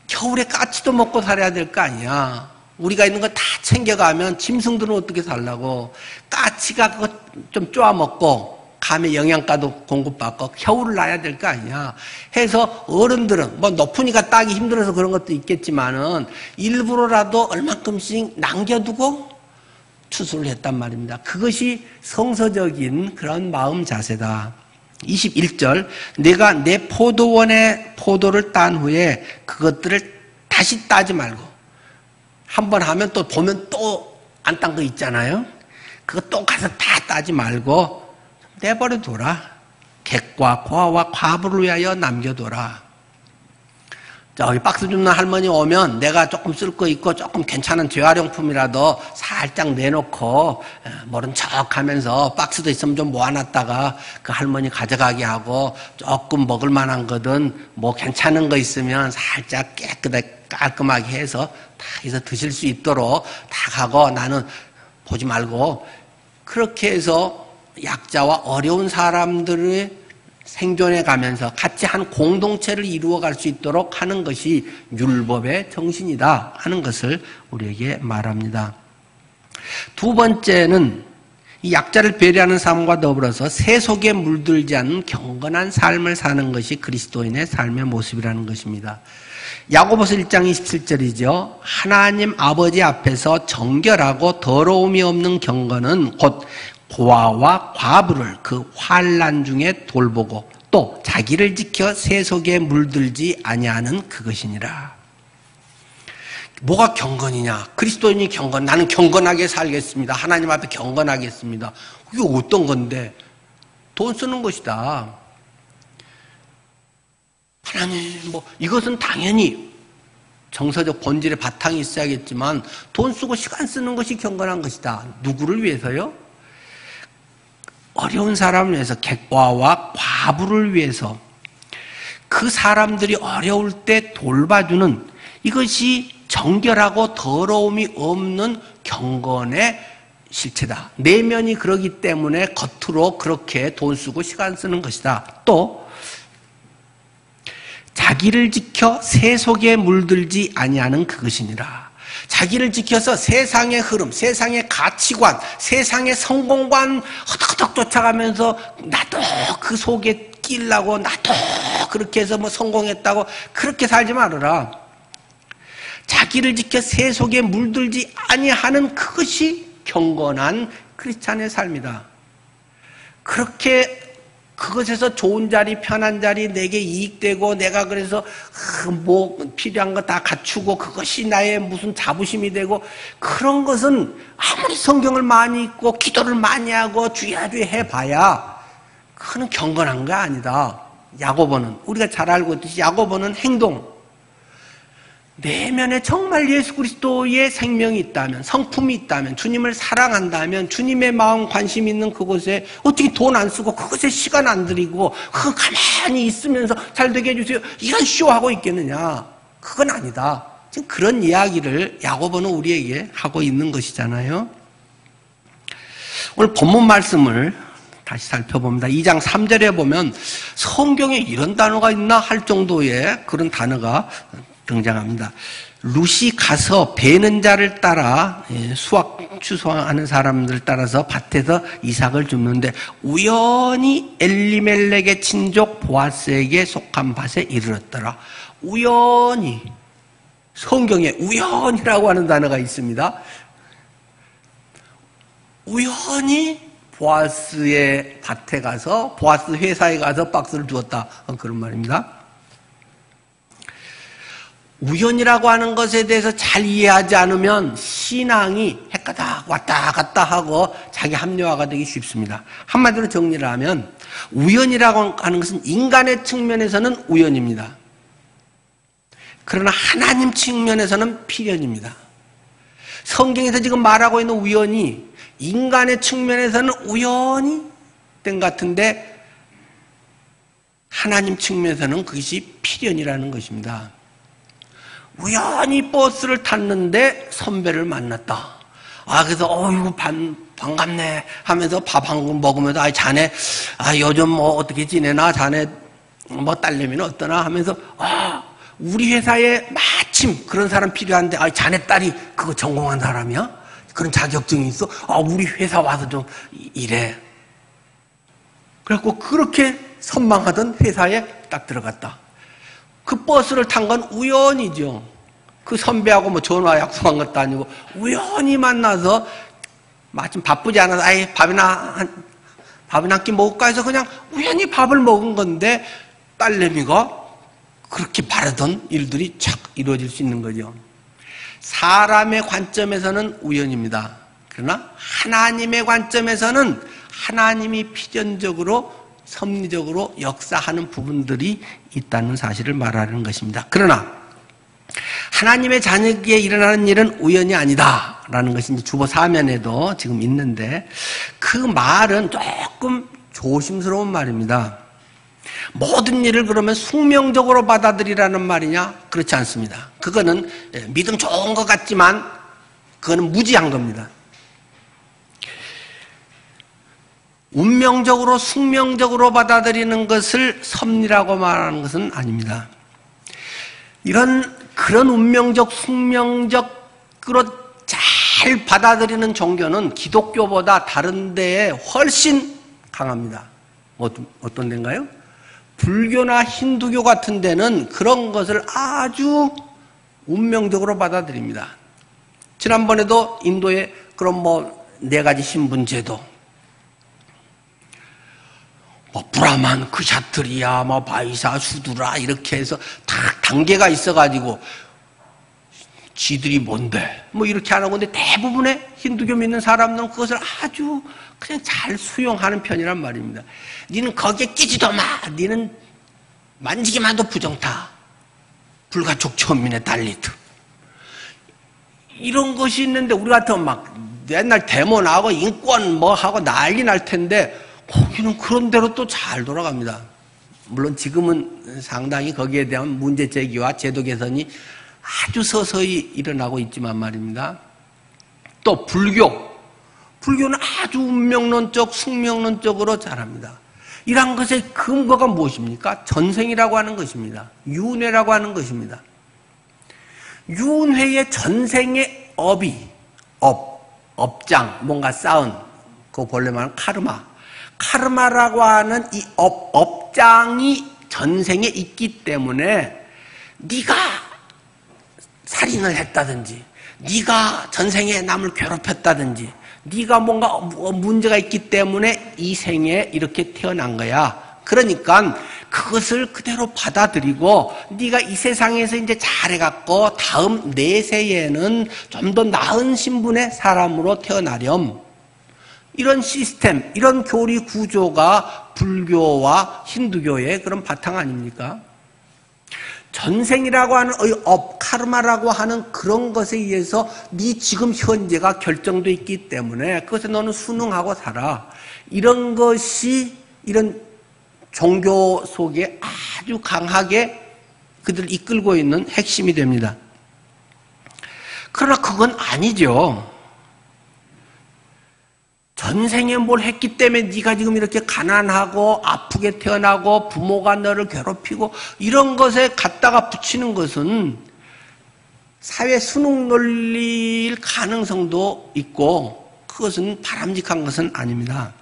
겨울에 까치도 먹고 살아야 될 거 아니야. 우리가 있는 거 다 챙겨가면 짐승들은 어떻게 살라고. 까치가 그거 좀 쪼아 먹고 감의 영양가도 공급받고 겨울을 나야 될 거 아니야. 해서 어른들은 높으니까 따기 힘들어서 그런 것도 있겠지만은 일부러라도 얼만큼씩 남겨두고 추수를 했단 말입니다. 그것이 성서적인 그런 마음 자세다. 21절 내가 내 포도원에 포도를 딴 후에 그것들을 다시 따지 말고 한 번 하면 또 보면 또 안 딴 거 있잖아요. 그거 또 가서 다 따지 말고 내버려둬라. 객과 고아와 과부를 위하여 남겨둬라. 저기 박스 줍는 할머니 오면 내가 조금 쓸 거 있고 조금 괜찮은 재활용품이라도 살짝 내놓고 모른 척 하면서 박스도 있으면 좀 모아놨다가 그 할머니 가져가게 하고 조금 먹을 만한 거든 뭐 괜찮은 거 있으면 살짝 깨끗하게 깔끔하게 해서 다 해서 드실 수 있도록 다 하고 나는 보지 말고 그렇게 해서 약자와 어려운 사람들의 생존해 가면서 같이 한 공동체를 이루어갈 수 있도록 하는 것이 율법의 정신이다 하는 것을 우리에게 말합니다. 두 번째는 이 약자를 배려하는 삶과 더불어서 세 속에 물들지 않는 경건한 삶을 사는 것이 그리스도인의 삶의 모습이라는 것입니다. 야고보서 1장 27절이죠. 하나님 아버지 앞에서 정결하고 더러움이 없는 경건은 곧 고아와 과부를 그 환난 중에 돌보고 또 자기를 지켜 세 속에 물들지 아니하는 그것이니라. 뭐가 경건이냐? 그리스도인이 경건, 나는 경건하게 살겠습니다. 하나님 앞에 경건하겠습니다. 이게 어떤 건데? 돈 쓰는 것이다. 하나님, 이것은 당연히 정서적 본질의 바탕이 있어야겠지만 돈 쓰고 시간 쓰는 것이 경건한 것이다. 누구를 위해서요? 어려운 사람을 위해서, 객과와 과부를 위해서 그 사람들이 어려울 때 돌봐주는 이것이 정결하고 더러움이 없는 경건의 실체다. 내면이 그러기 때문에 겉으로 그렇게 돈 쓰고 시간 쓰는 것이다. 또 자기를 지켜 세 속에 물들지 아니하는 그것이니라. 자기를 지켜서 세상의 흐름, 세상의 가치관, 세상의 성공관 허덕허덕 쫓아가면서 나도 그 속에 끼려고 나도 그렇게 해서 성공했다고 그렇게 살지 말아라. 자기를 지켜 세 속에 물들지 아니하는 그것이 경건한 크리스찬의 삶이다. 그렇게 그것에서 좋은 자리, 편한 자리, 내게 이익되고 내가 그래서 필요한 거 다 갖추고 그것이 나의 무슨 자부심이 되고 그런 것은 아무리 성경을 많이 읽고 기도를 많이 하고 주야주야 해봐야 그거는 경건한 거 아니다. 야고보는 우리가 잘 알고 있듯이 야고보는 행동, 내면에 정말 예수 그리스도의 생명이 있다면, 성품이 있다면, 주님을 사랑한다면, 주님의 마음 관심 있는 그곳에 어떻게 돈 안 쓰고 그것에 시간 안 들이고 그거 가만히 있으면서 잘 되게 해주세요 이런 쇼하고 있겠느냐. 그건 아니다. 지금 그런 이야기를 야고보는 우리에게 하고 있는 것이잖아요. 오늘 본문 말씀을 다시 살펴봅니다. 2장 3절에 보면 성경에 이런 단어가 있나 할 정도의 그런 단어가 등장합니다. 룻이 가서 베는 자를 따라 수확 추수하는 사람들 따라서 밭에서 이삭을 줍는데 우연히 엘리멜렉의 친족 보아스에게 속한 밭에 이르렀더라. 우연히, 성경에 우연이라고 하는 단어가 있습니다. 우연히 보아스의 밭에 가서, 보아스 회사에 가서 박스를 주었다, 그런 말입니다. 우연이라고 하는 것에 대해서 잘 이해하지 않으면 신앙이 헷가닥 왔다 갔다 하고 자기 합리화가 되기 쉽습니다. 한마디로 정리를 하면 우연이라고 하는 것은 인간의 측면에서는 우연입니다. 그러나 하나님 측면에서는 필연입니다. 성경에서 지금 말하고 있는 우연이 인간의 측면에서는 우연히 된 것 같은데 하나님 측면에서는 그것이 필연이라는 것입니다. 우연히 버스를 탔는데 선배를 만났다. 그래서 어이구 반갑네 하면서 밥 한 그릇 먹으면서 자네 요즘 어떻게 지내나, 자네 딸내미는 어떠나 하면서 우리 회사에 마침 그런 사람 필요한데 자네 딸이 그거 전공한 사람이야? 그런 자격증이 있어? 우리 회사 와서 좀 일해. 그래갖고 그렇게 선망하던 회사에 딱 들어갔다. 그 버스를 탄 건 우연이죠. 그 선배하고 전화 약속한 것도 아니고 우연히 만나서 마침 바쁘지 않아서 밥이나 한 끼 먹을까 해서 그냥 우연히 밥을 먹은 건데 딸내미가 그렇게 바라던 일들이 착 이루어질 수 있는 거죠. 사람의 관점에서는 우연입니다. 그러나 하나님의 관점에서는 하나님이 필연적으로 섭리적으로 역사하는 부분들이 있다는 사실을 말하는 것입니다. 그러나 하나님의 자녀에게 일어나는 일은 우연이 아니다라는 것이 이제 주보 사면에도 지금 있는데 그 말은 조금 조심스러운 말입니다. 모든 일을 그러면 숙명적으로 받아들이라는 말이냐? 그렇지 않습니다. 그거는 믿음 좋은 것 같지만 그거는 무지한 겁니다. 운명적으로 숙명적으로 받아들이는 것을 섭리라고 말하는 것은 아닙니다. 그런 운명적 숙명적으로 잘 받아들이는 종교는 기독교보다 다른 데에 훨씬 강합니다. 어떤 데인가요? 불교나 힌두교 같은 데는 그런 것을 아주 운명적으로 받아들입니다. 지난번에도 인도에 그런 4가지 신분제도, 브라만, 크샤트리아, 바이사, 수두라 이렇게 해서 다 단계가 있어가지고 지들이 뭔데 이렇게 하는 건데 대부분의 힌두교 믿는 사람들은 그것을 아주 그냥 잘 수용하는 편이란 말입니다. 니는 거기에 끼지도 마. 니는 만지기만 해도 부정타. 불가촉 천민의 달리트. 이런 것이 있는데 우리 같으면 막 맨날 데모 나고 인권 하고 난리 날 텐데 거기는 그런 대로 또 잘 돌아갑니다. 물론 지금은 상당히 거기에 대한 문제 제기와 제도 개선이 아주 서서히 일어나고 있지만 말입니다. 또 불교는 아주 운명론적, 숙명론적으로 잘합니다. 이러한 것의 근거가 무엇입니까? 전생이라고 하는 것입니다. 윤회라고 하는 것입니다. 윤회의 전생의 업장, 뭔가 쌓은, 그거 본래 말하는 카르마라고 하는 이 업장이 전생에 있기 때문에 네가 살인을 했다든지 네가 전생에 남을 괴롭혔다든지 네가 뭔가 문제가 있기 때문에 이 생에 이렇게 태어난 거야. 그러니까 그것을 그대로 받아들이고 네가 이 세상에서 이제 잘해갖고 다음 내세에는 좀 더 나은 신분의 사람으로 태어나렴. 이런 시스템, 이런 교리 구조가 불교와 힌두교의 그런 바탕 아닙니까? 전생이라고 하는 카르마라고 하는 그런 것에 의해서 네 지금 현재가 결정돼 있기 때문에 그것에 너는 순응하고 살아. 이런 것이 이런 종교 속에 아주 강하게 그들을 이끌고 있는 핵심이 됩니다. 그러나 그건 아니죠. 전생에 뭘 했기 때문에 네가 지금 이렇게 가난하고 아프게 태어나고 부모가 너를 괴롭히고 이런 것에 갖다가 붙이는 것은 사회 수능 논리일 가능성도 있고 그것은 바람직한 것은 아닙니다.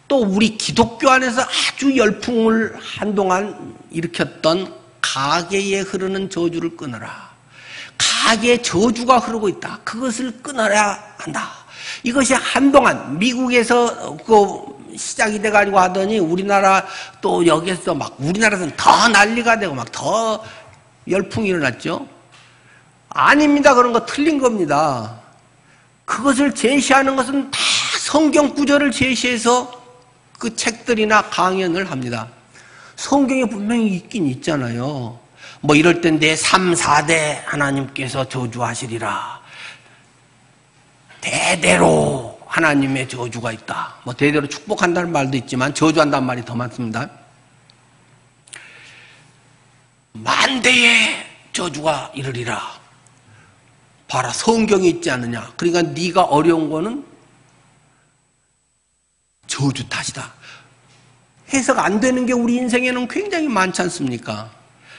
또 우리 기독교 안에서 아주 열풍을 한동안 일으켰던 가계에 흐르는 저주를 끊어라. 가계에 저주가 흐르고 있다. 그것을 끊어야 한다. 이것이 한동안 미국에서 시작이 돼가지고 하더니 우리나라 또 여기서 막 우리나라에서는 더 난리가 되고 막 더 열풍이 일어났죠. 아닙니다. 그런 거 틀린 겁니다. 그것을 제시하는 것은 다 성경 구절을 제시해서 그 책들이나 강연을 합니다. 성경에 분명히 있긴 있잖아요. 이럴 땐 내 3, 4대 하나님께서 저주하시리라. 대대로 하나님의 저주가 있다. 대대로 축복한다는 말도 있지만 저주한다는 말이 더 많습니다. 만대의 저주가 이르리라. 봐라, 성경이 있지 않느냐. 그러니까 네가 어려운 거는 저주 탓이다. 해석 안 되는 게 우리 인생에는 굉장히 많지 않습니까?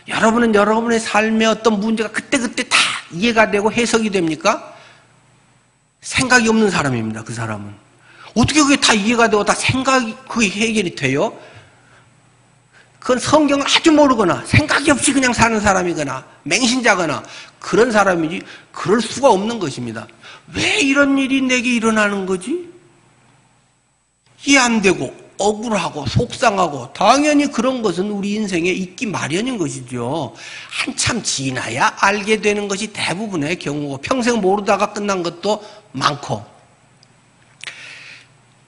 여러분은 여러분의 삶의 어떤 문제가 그때그때 다 이해가 되고 해석이 됩니까? 생각이 없는 사람입니다. 그 사람은. 어떻게 그게 다 이해가 되고 다 생각이 그게 해결이 돼요? 그건 성경을 아주 모르거나 생각이 없이 그냥 사는 사람이거나 맹신자거나 그런 사람이지 그럴 수가 없는 것입니다. 왜 이런 일이 내게 일어나는 거지? 이해 안 되고 억울하고 속상하고 당연히 그런 것은 우리 인생에 있기 마련인 것이죠. 한참 지나야 알게 되는 것이 대부분의 경우고 평생 모르다가 끝난 것도 많고.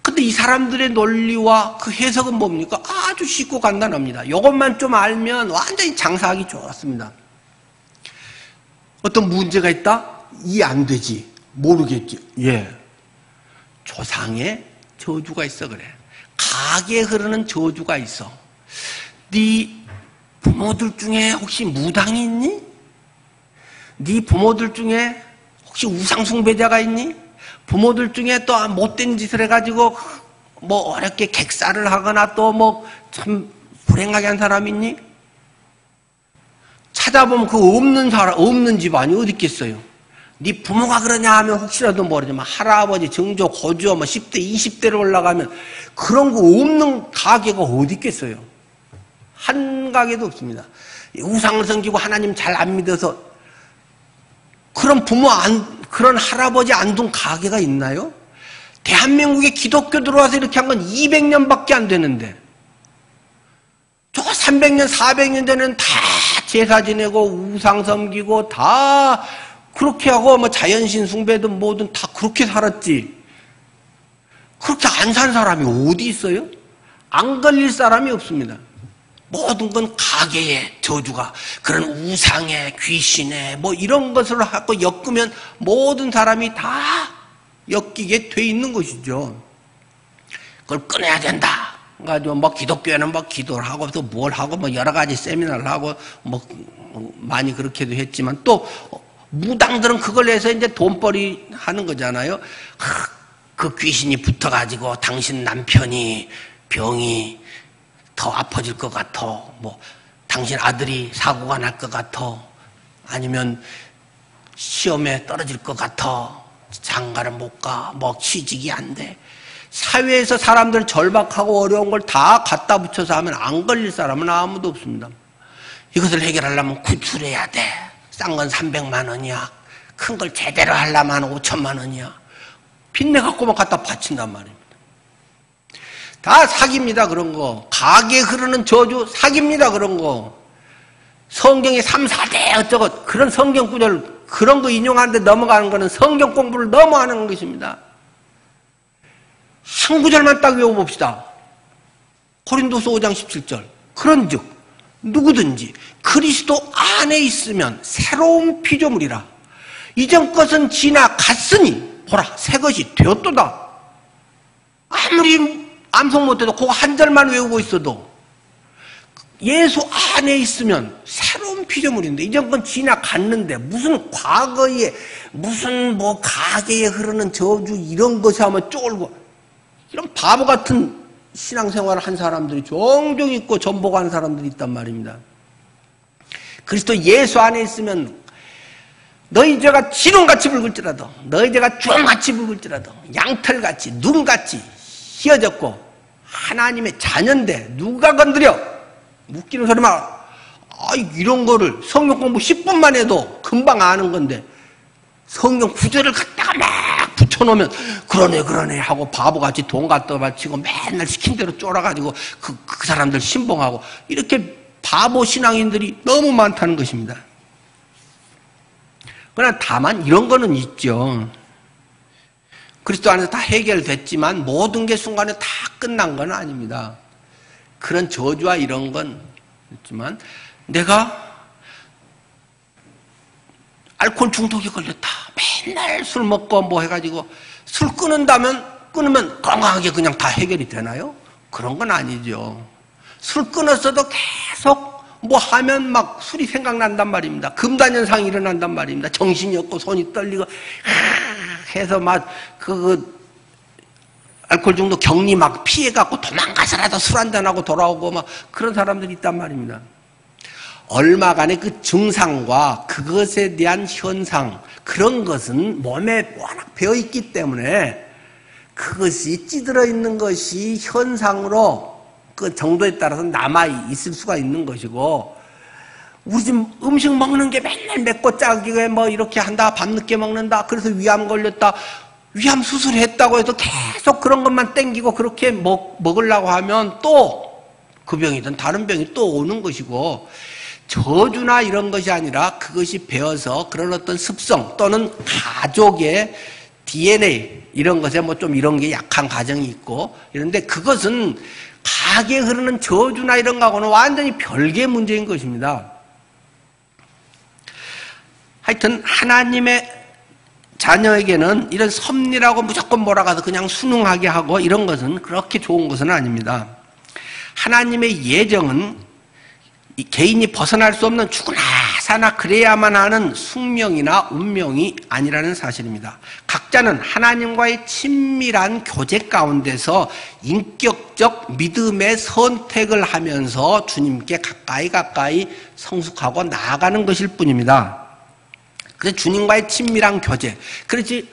근데 이 사람들의 논리와 그 해석은 뭡니까? 아주 쉽고 간단합니다. 이것만 좀 알면 완전히 장사하기 좋습니다. 어떤 문제가 있다? 이해 안 되지. 모르겠지. 예. 조상의 저주가 있어 그래. 가게에 흐르는 저주가 있어. 네 부모들 중에 혹시 무당이 있니? 네 부모들 중에 혹시 우상숭배자가 있니? 부모들 중에 또 못된 짓을 해가지고 뭐 어렵게 객사를 하거나 또 뭐 참 불행하게 한 사람 있니? 찾아보면 그 없는 사람, 없는 집안이 어디 있겠어요? 네 부모가 그러냐 하면 혹시라도 모르지만 할아버지, 증조, 고조 뭐 10대, 20대로 올라가면 그런 거 없는 가게가 어디 있겠어요? 한 가게도 없습니다. 우상을 섬기고 하나님 잘 안 믿어서 그런 부모 그런 할아버지 안 둔 가게가 있나요? 대한민국에 기독교 들어와서 이렇게 한 건 200년밖에 안 되는데 저 300년, 400년 전에는 다 제사 지내고 우상 섬기고 다 그렇게 하고 뭐 자연신 숭배든 뭐든 다 그렇게 살았지. 그렇게 안 산 사람이 어디 있어요? 안 걸릴 사람이 없습니다. 모든 건 가게의 저주가 그런 우상의 귀신의 뭐 이런 것을 하고 엮으면 모든 사람이 다 엮이게 돼 있는 것이죠. 그걸 끊어야 된다. 가지고 뭐 기독교에는 뭐 기도를 하고 또 뭘 하고 뭐 여러 가지 세미나를 하고 뭐 많이 그렇게도 했지만 또 무당들은 그걸 해서 이제 돈벌이 하는 거잖아요. 그 귀신이 붙어가지고 당신 남편이 병이 더 아파질 것 같아. 뭐 당신 아들이 사고가 날 것 같아. 아니면 시험에 떨어질 것 같아. 장가를 못 가. 뭐 취직이 안 돼. 사회에서 사람들 절박하고 어려운 걸 다 갖다 붙여서 하면 안 걸릴 사람은 아무도 없습니다. 이것을 해결하려면 구출해야 돼. 싼 건 300만 원이야. 큰 걸 제대로 하려면 5천만 원이야. 빚내 갖고만 갖다 바친단 말입니다. 다 사기입니다. 그런 거. 가게에 흐르는 저주 사기입니다. 그런 거. 성경에 3, 4대 어쩌고 그런 성경 구절 그런 거 인용하는데 넘어가는 거는 성경 공부를 너무 하는 것입니다. 한 구절만 딱 외워봅시다. 고린도서 5장 17절. 그런즉 누구든지 그리스도 안에 있으면 새로운 피조물이라. 이전 것은 지나갔으니 보라 새 것이 되었도다. 아무리 암송 못해도 그거 한 절만 외우고 있어도 예수 안에 있으면 새로운 피조물인데 이전 건 지나갔는데 무슨 과거에 무슨 뭐 가게에 흐르는 저주 이런 것이 하면 쫄고 이런 바보 같은 신앙생활을 한 사람들이 종종 있고 전복하는 사람들이 있단 말입니다. 그리스도 예수 안에 있으면 너희 죄가 지름같이 붉을지라도 너희 죄가 주홍같이 붉을지라도 양털같이 눈같이 휘어졌고 하나님의 자녀인데 누가 건드려? 웃기는 소리 마. 이런 거를 성경 공부 10분만 해도 금방 아는 건데 성경 구절을 갖다가 막 붙여놓으면 그러네 하고 바보같이 돈 갖다 바치고 맨날 시킨 대로 쫄아가지고 그 사람들 신봉하고 이렇게 바보 신앙인들이 너무 많다는 것입니다. 그러나 다만 이런 거는 있죠. 그리스도 안에서 다 해결됐지만 모든 게 순간에 다 끝난 건 아닙니다. 그런 저주와 이런 건 있지만 내가 알코올 중독에 걸렸다. 맨날 술 먹고 뭐 해가지고 술 끊으면 건강하게 그냥 다 해결이 되나요? 그런 건 아니죠. 술 끊었어도 계속 뭐 하면 막 술이 생각난단 말입니다. 금단현상이 일어난단 말입니다. 정신이 없고 손이 떨리고 해서 막 알코올 중독 격리 막 피해갖고 도망가서라도 술 한잔하고 돌아오고 막 그런 사람들이 있단 말입니다. 얼마간의 그 증상과 그것에 대한 현상 그런 것은 몸에 워낙 배어있기 때문에 그것이 찌들어 있는 것이 현상으로 그 정도에 따라서 남아있을 수가 있는 것이고 우리 집 음식 먹는 게 맨날 맵고 짜게 뭐 이렇게 한다 밤늦게 먹는다 그래서 위암 걸렸다 위암 수술했다고 해서 계속 그런 것만 땡기고 그렇게 먹으려고 하면 또 그 병이든 다른 병이 또 오는 것이고 저주나 이런 것이 아니라 그것이 배어서 그런 어떤 습성 또는 가족의 DNA 이런 것에 뭐 좀 이런 게 약한 가정이 있고 이런데 그것은 가게에 흐르는 저주나 이런 거하고는 완전히 별개의 문제인 것입니다. 하여튼 하나님의 자녀에게는 이런 섭리라고 무조건 몰아가서 그냥 순응하게 하고 이런 것은 그렇게 좋은 것은 아닙니다. 하나님의 예정은 개인이 벗어날 수 없는 죽으나 사나 그래야만 하는 숙명이나 운명이 아니라는 사실입니다. 각자는 하나님과의 친밀한 교제 가운데서 인격적 믿음의 선택을 하면서 주님께 가까이 성숙하고 나아가는 것일 뿐입니다. 그래서 주님과의 친밀한 교제, 그렇지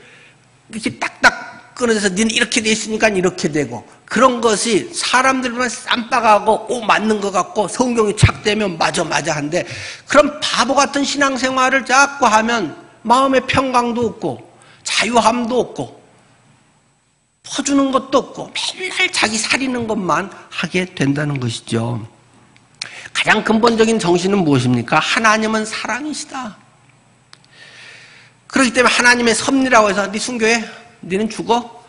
이렇게 딱딱 끊어져서 너는 이렇게 돼 있으니까 이렇게 되고, 그런 것이 사람들만 쌈박하고 맞는 것 같고 성경이 착되면 맞아 한데, 그런 바보 같은 신앙생활을 자꾸 하면 마음의 평강도 없고 자유함도 없고 퍼주는 것도 없고 맨날 자기 살리는 것만 하게 된다는 것이죠. 가장 근본적인 정신은 무엇입니까? 하나님은 사랑이시다. 그렇기 때문에 하나님의 섭리라고 해서 네 순교해? 너는 죽어?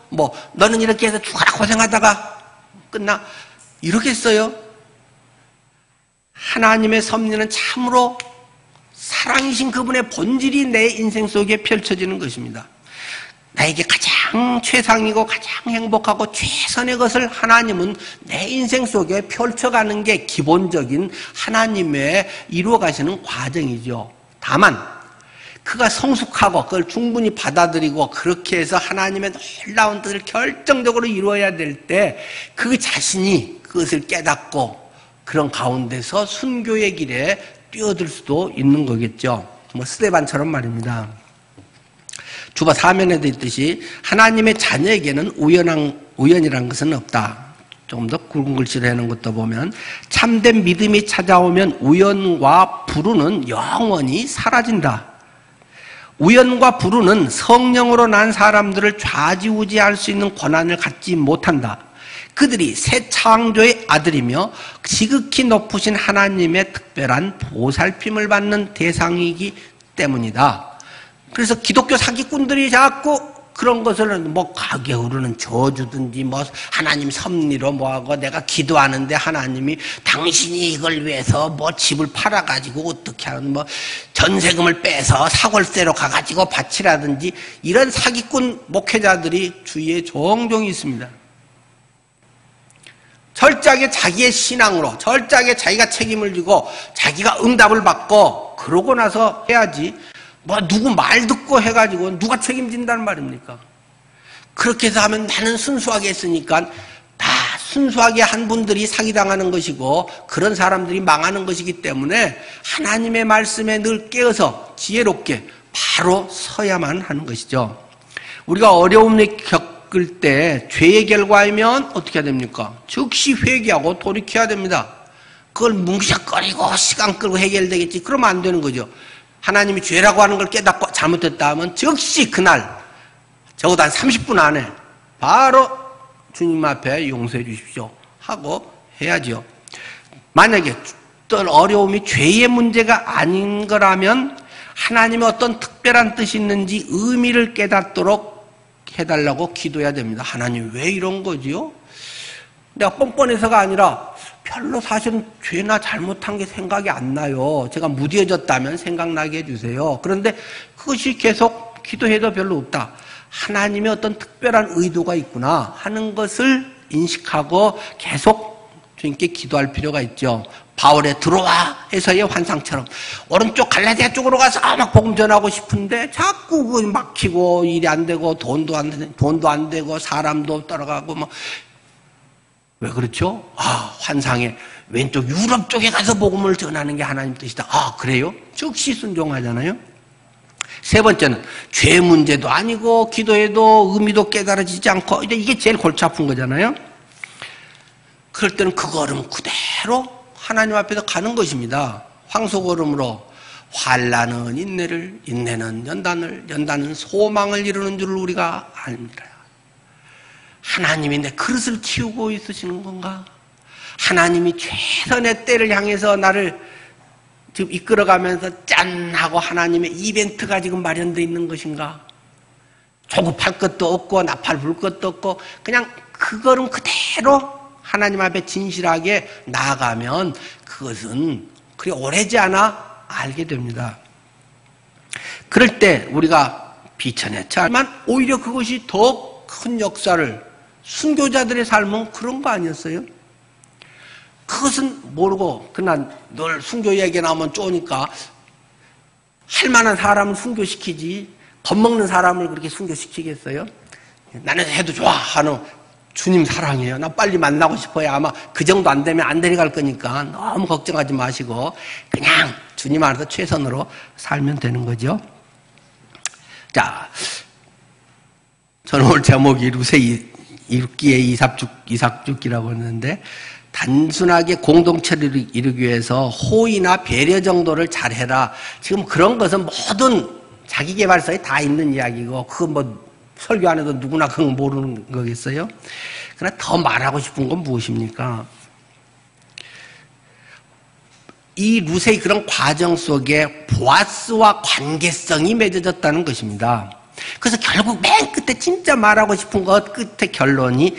너는 이렇게 해서 죽어라 고생하다가 끝나? 이러겠어요? 하나님의 섭리는 참으로 사랑이신 그분의 본질이 내 인생 속에 펼쳐지는 것입니다. 나에게 가장 최상이고 가장 행복하고 최선의 것을 하나님은 내 인생 속에 펼쳐가는 게 기본적인 하나님의 이루어가시는 과정이죠. 다만 그가 성숙하고 그걸 충분히 받아들이고 그렇게 해서 하나님의 놀라운 뜻을 결정적으로 이루어야 될 때 그 자신이 그것을 깨닫고 그런 가운데서 순교의 길에 뛰어들 수도 있는 거겠죠. 스데반처럼 말입니다. 주보 4면에도 있듯이 하나님의 자녀에게는 우연이라는 것은 없다. 조금 더 굵은 글씨로 해놓은 것도 보면 참된 믿음이 찾아오면 우연과 불운은 영원히 사라진다. 우연과 불운은 성령으로 난 사람들을 좌지우지할 수 있는 권한을 갖지 못한다. 그들이 새 창조의 아들이며 지극히 높으신 하나님의 특별한 보살핌을 받는 대상이기 때문이다. 그래서 기독교 사기꾼들이 자꾸 그런 것을 가게 흐르는 저주든지 하나님 섭리로 뭐하고 내가 기도하는데 하나님이 당신이 이걸 위해서 집을 팔아가지고 어떻게 하는 전세금을 빼서 사골세로 가가지고 바치라든지 이런 사기꾼 목회자들이 주위에 종종 있습니다. 철저하게 자기의 신앙으로 철저하게 자기가 책임을 지고 자기가 응답을 받고 그러고 나서 해야지 누구 말 듣고 해가지고 누가 책임진다는 말입니까? 그렇게 해서 하면 나는 순수하게 했으니까 다 순수하게 한 분들이 사기당하는 것이고 그런 사람들이 망하는 것이기 때문에 하나님의 말씀에 늘 깨어서 지혜롭게 바로 서야만 하는 것이죠. 우리가 어려움을 겪을 때 죄의 결과이면 어떻게 해야 됩니까? 즉시 회개하고 돌이켜야 됩니다. 그걸 뭉석거리고 시간 끌고 해결되겠지 그러면 안 되는 거죠. 하나님이 죄라고 하는 걸 깨닫고 잘못했다 하면 즉시 그날 적어도 한 30분 안에 바로 주님 앞에 용서해 주십시오 하고 해야죠. 만약에 어떤 어려움이 죄의 문제가 아닌 거라면 하나님의 어떤 특별한 뜻이 있는지 의미를 깨닫도록 해달라고 기도해야 됩니다. 하나님 왜 이런 거지요? 내가 뻔뻔해서가 아니라 별로 사실은 죄나 잘못한 게 생각이 안 나요. 제가 무뎌졌다면 생각나게 해주세요. 그런데 그것이 계속 기도해도 별로 없다. 하나님의 어떤 특별한 의도가 있구나 하는 것을 인식하고 계속 주님께 기도할 필요가 있죠. 바울의 들어와 해서의 환상처럼 오른쪽 갈라디아 쪽으로 가서 막 복음 전하고 싶은데 자꾸 그거 막히고 일이 안 되고 돈도 안 되고 사람도 따라가고 왜 그렇죠? 환상에 왼쪽 유럽 쪽에 가서 복음을 전하는 게 하나님 뜻이다. 그래요? 즉시 순종하잖아요. 세 번째는 죄 문제도 아니고 기도해도 의미도 깨달아지지 않고 이게 제일 골치 아픈 거잖아요. 그럴 때는 그 걸음 그대로 하나님 앞에서 가는 것입니다. 황소걸음으로 환난은 인내를, 인내는 연단을, 연단은 소망을 이루는 줄 우리가 압니다. 하나님이 내 그릇을 키우고 있으시는 건가? 하나님이 최선의 때를 향해서 나를 지금 이끌어가면서 짠 하고 하나님의 이벤트가 지금 마련되어 있는 것인가? 조급할 것도 없고 나팔 불 것도 없고 그냥 그 걸음 그대로 하나님 앞에 진실하게 나아가면 그것은 그리 오래지 않아 알게 됩니다. 그럴 때 우리가 비천했지만 오히려 그것이 더 큰 역사를, 순교자들의 삶은 그런 거 아니었어요? 그것은 모르고 그냥 늘 순교 얘기 나오면 쪼니까 할 만한 사람을 순교시키지 겁먹는 사람을 그렇게 순교시키겠어요? 나는 해도 좋아 하는 주님 사랑해요. 나 빨리 만나고 싶어요. 아마 그 정도 안 되면 안 데려갈 거니까 너무 걱정하지 마시고 그냥 주님 안에서 최선으로 살면 되는 거죠. 자, 저는 오늘 제목이 루세 이루기의 이삭죽기라고 했는데, 단순하게 공동체를 이루기 위해서 호의나 배려 정도를 잘해라. 지금 그런 것은 모든 자기계발서에 다 있는 이야기고, 그거 뭐 설교 안 해도 누구나 그건 모르는 거겠어요? 그러나 더 말하고 싶은 건 무엇입니까? 이 루세의 그런 과정 속에 보아스와 관계성이 맺어졌다는 것입니다. 그래서 결국 맨 끝에 진짜 말하고 싶은 것 끝에 결론이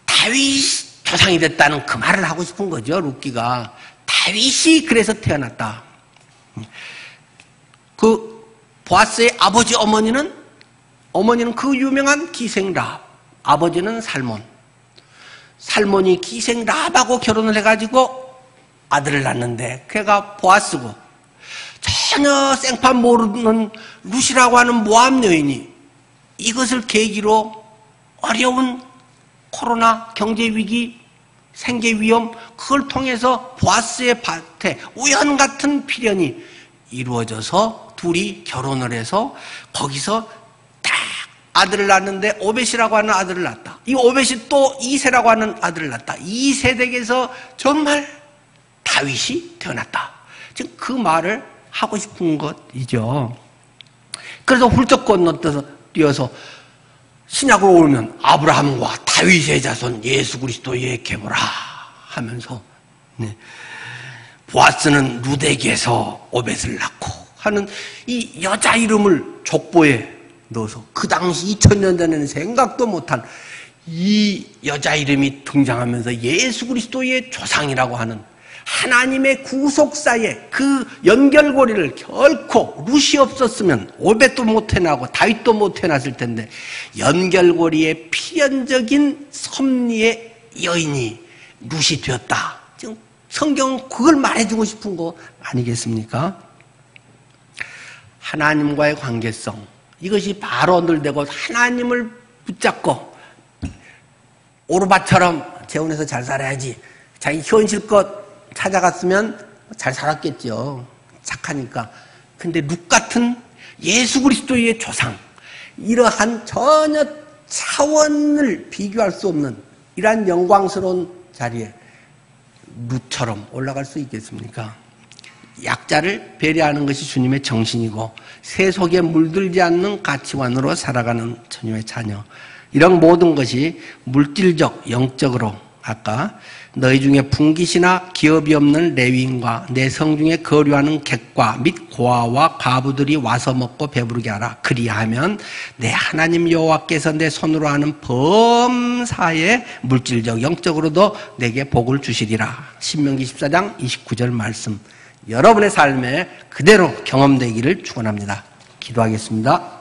다윗 조상이 됐다는 그 말을 하고 싶은 거죠. 룻기가 다윗이 그래서 태어났다. 그 보아스의 아버지 어머니는 그 유명한 기생 랍, 아버지는 살몬이 기생 랍하고 결혼을 해가지고 아들을 낳는데 걔가 보아스고, 전혀 생판 모르는 룻이라고 하는 모압 여인이 이것을 계기로 어려운 코로나 경제위기, 생계위험, 그걸 통해서 보아스의 밭에 우연 같은 필연이 이루어져서 둘이 결혼을 해서 거기서 딱 아들을 낳는데 오벳이라고 하는 아들을 낳았다. 이 오벳이 또 이세라고 하는 아들을 낳았다. 이 세댁에서 정말 다윗이 태어났다. 지금 그 말을 하고 싶은 것이죠. 그래서 훌쩍 건너뛰어서 신약으로 오면 아브라함과 다윗의 자손 예수 그리스도의 계보라 하면서 보아스는 룻에게서 오벳을 낳고 하는 이 여자 이름을 족보에 넣어서 그 당시 2000년 전에는 생각도 못한 이 여자 이름이 등장하면서 예수 그리스도의 조상이라고 하는 하나님의 구속사의 그 연결고리를 결코 룻이 없었으면 오벳도 못 태어나고 다윗도 못 태어났을 텐데 연결고리의 필연적인 섭리의 여인이 룻이 되었다. 지금 성경은 그걸 말해주고 싶은 거 아니겠습니까? 하나님과의 관계성, 이것이 바로 언들되고 하나님을 붙잡고 오르바처럼 재혼해서 잘 살아야지, 자기 현실껏 찾아갔으면 잘 살았겠죠. 착하니까. 근데 룻 같은 예수 그리스도의 조상, 이러한 전혀 차원을 비교할 수 없는 이러한 영광스러운 자리에 룻처럼 올라갈 수 있겠습니까? 약자를 배려하는 것이 주님의 정신이고 세속에 물들지 않는 가치관으로 살아가는 주님의 자녀, 이런 모든 것이 물질적, 영적으로 아까 너희 중에 분깃이나 기업이 없는 레위인과 내 성중에 거류하는 객과 및 고아와 과부들이 와서 먹고 배부르게 하라. 그리하면 내 하나님 여호와께서 내 손으로 하는 범사에 물질적 영적으로도 내게 복을 주시리라. 신명기 14장 29절 말씀, 여러분의 삶에 그대로 경험되기를 축원합니다. 기도하겠습니다.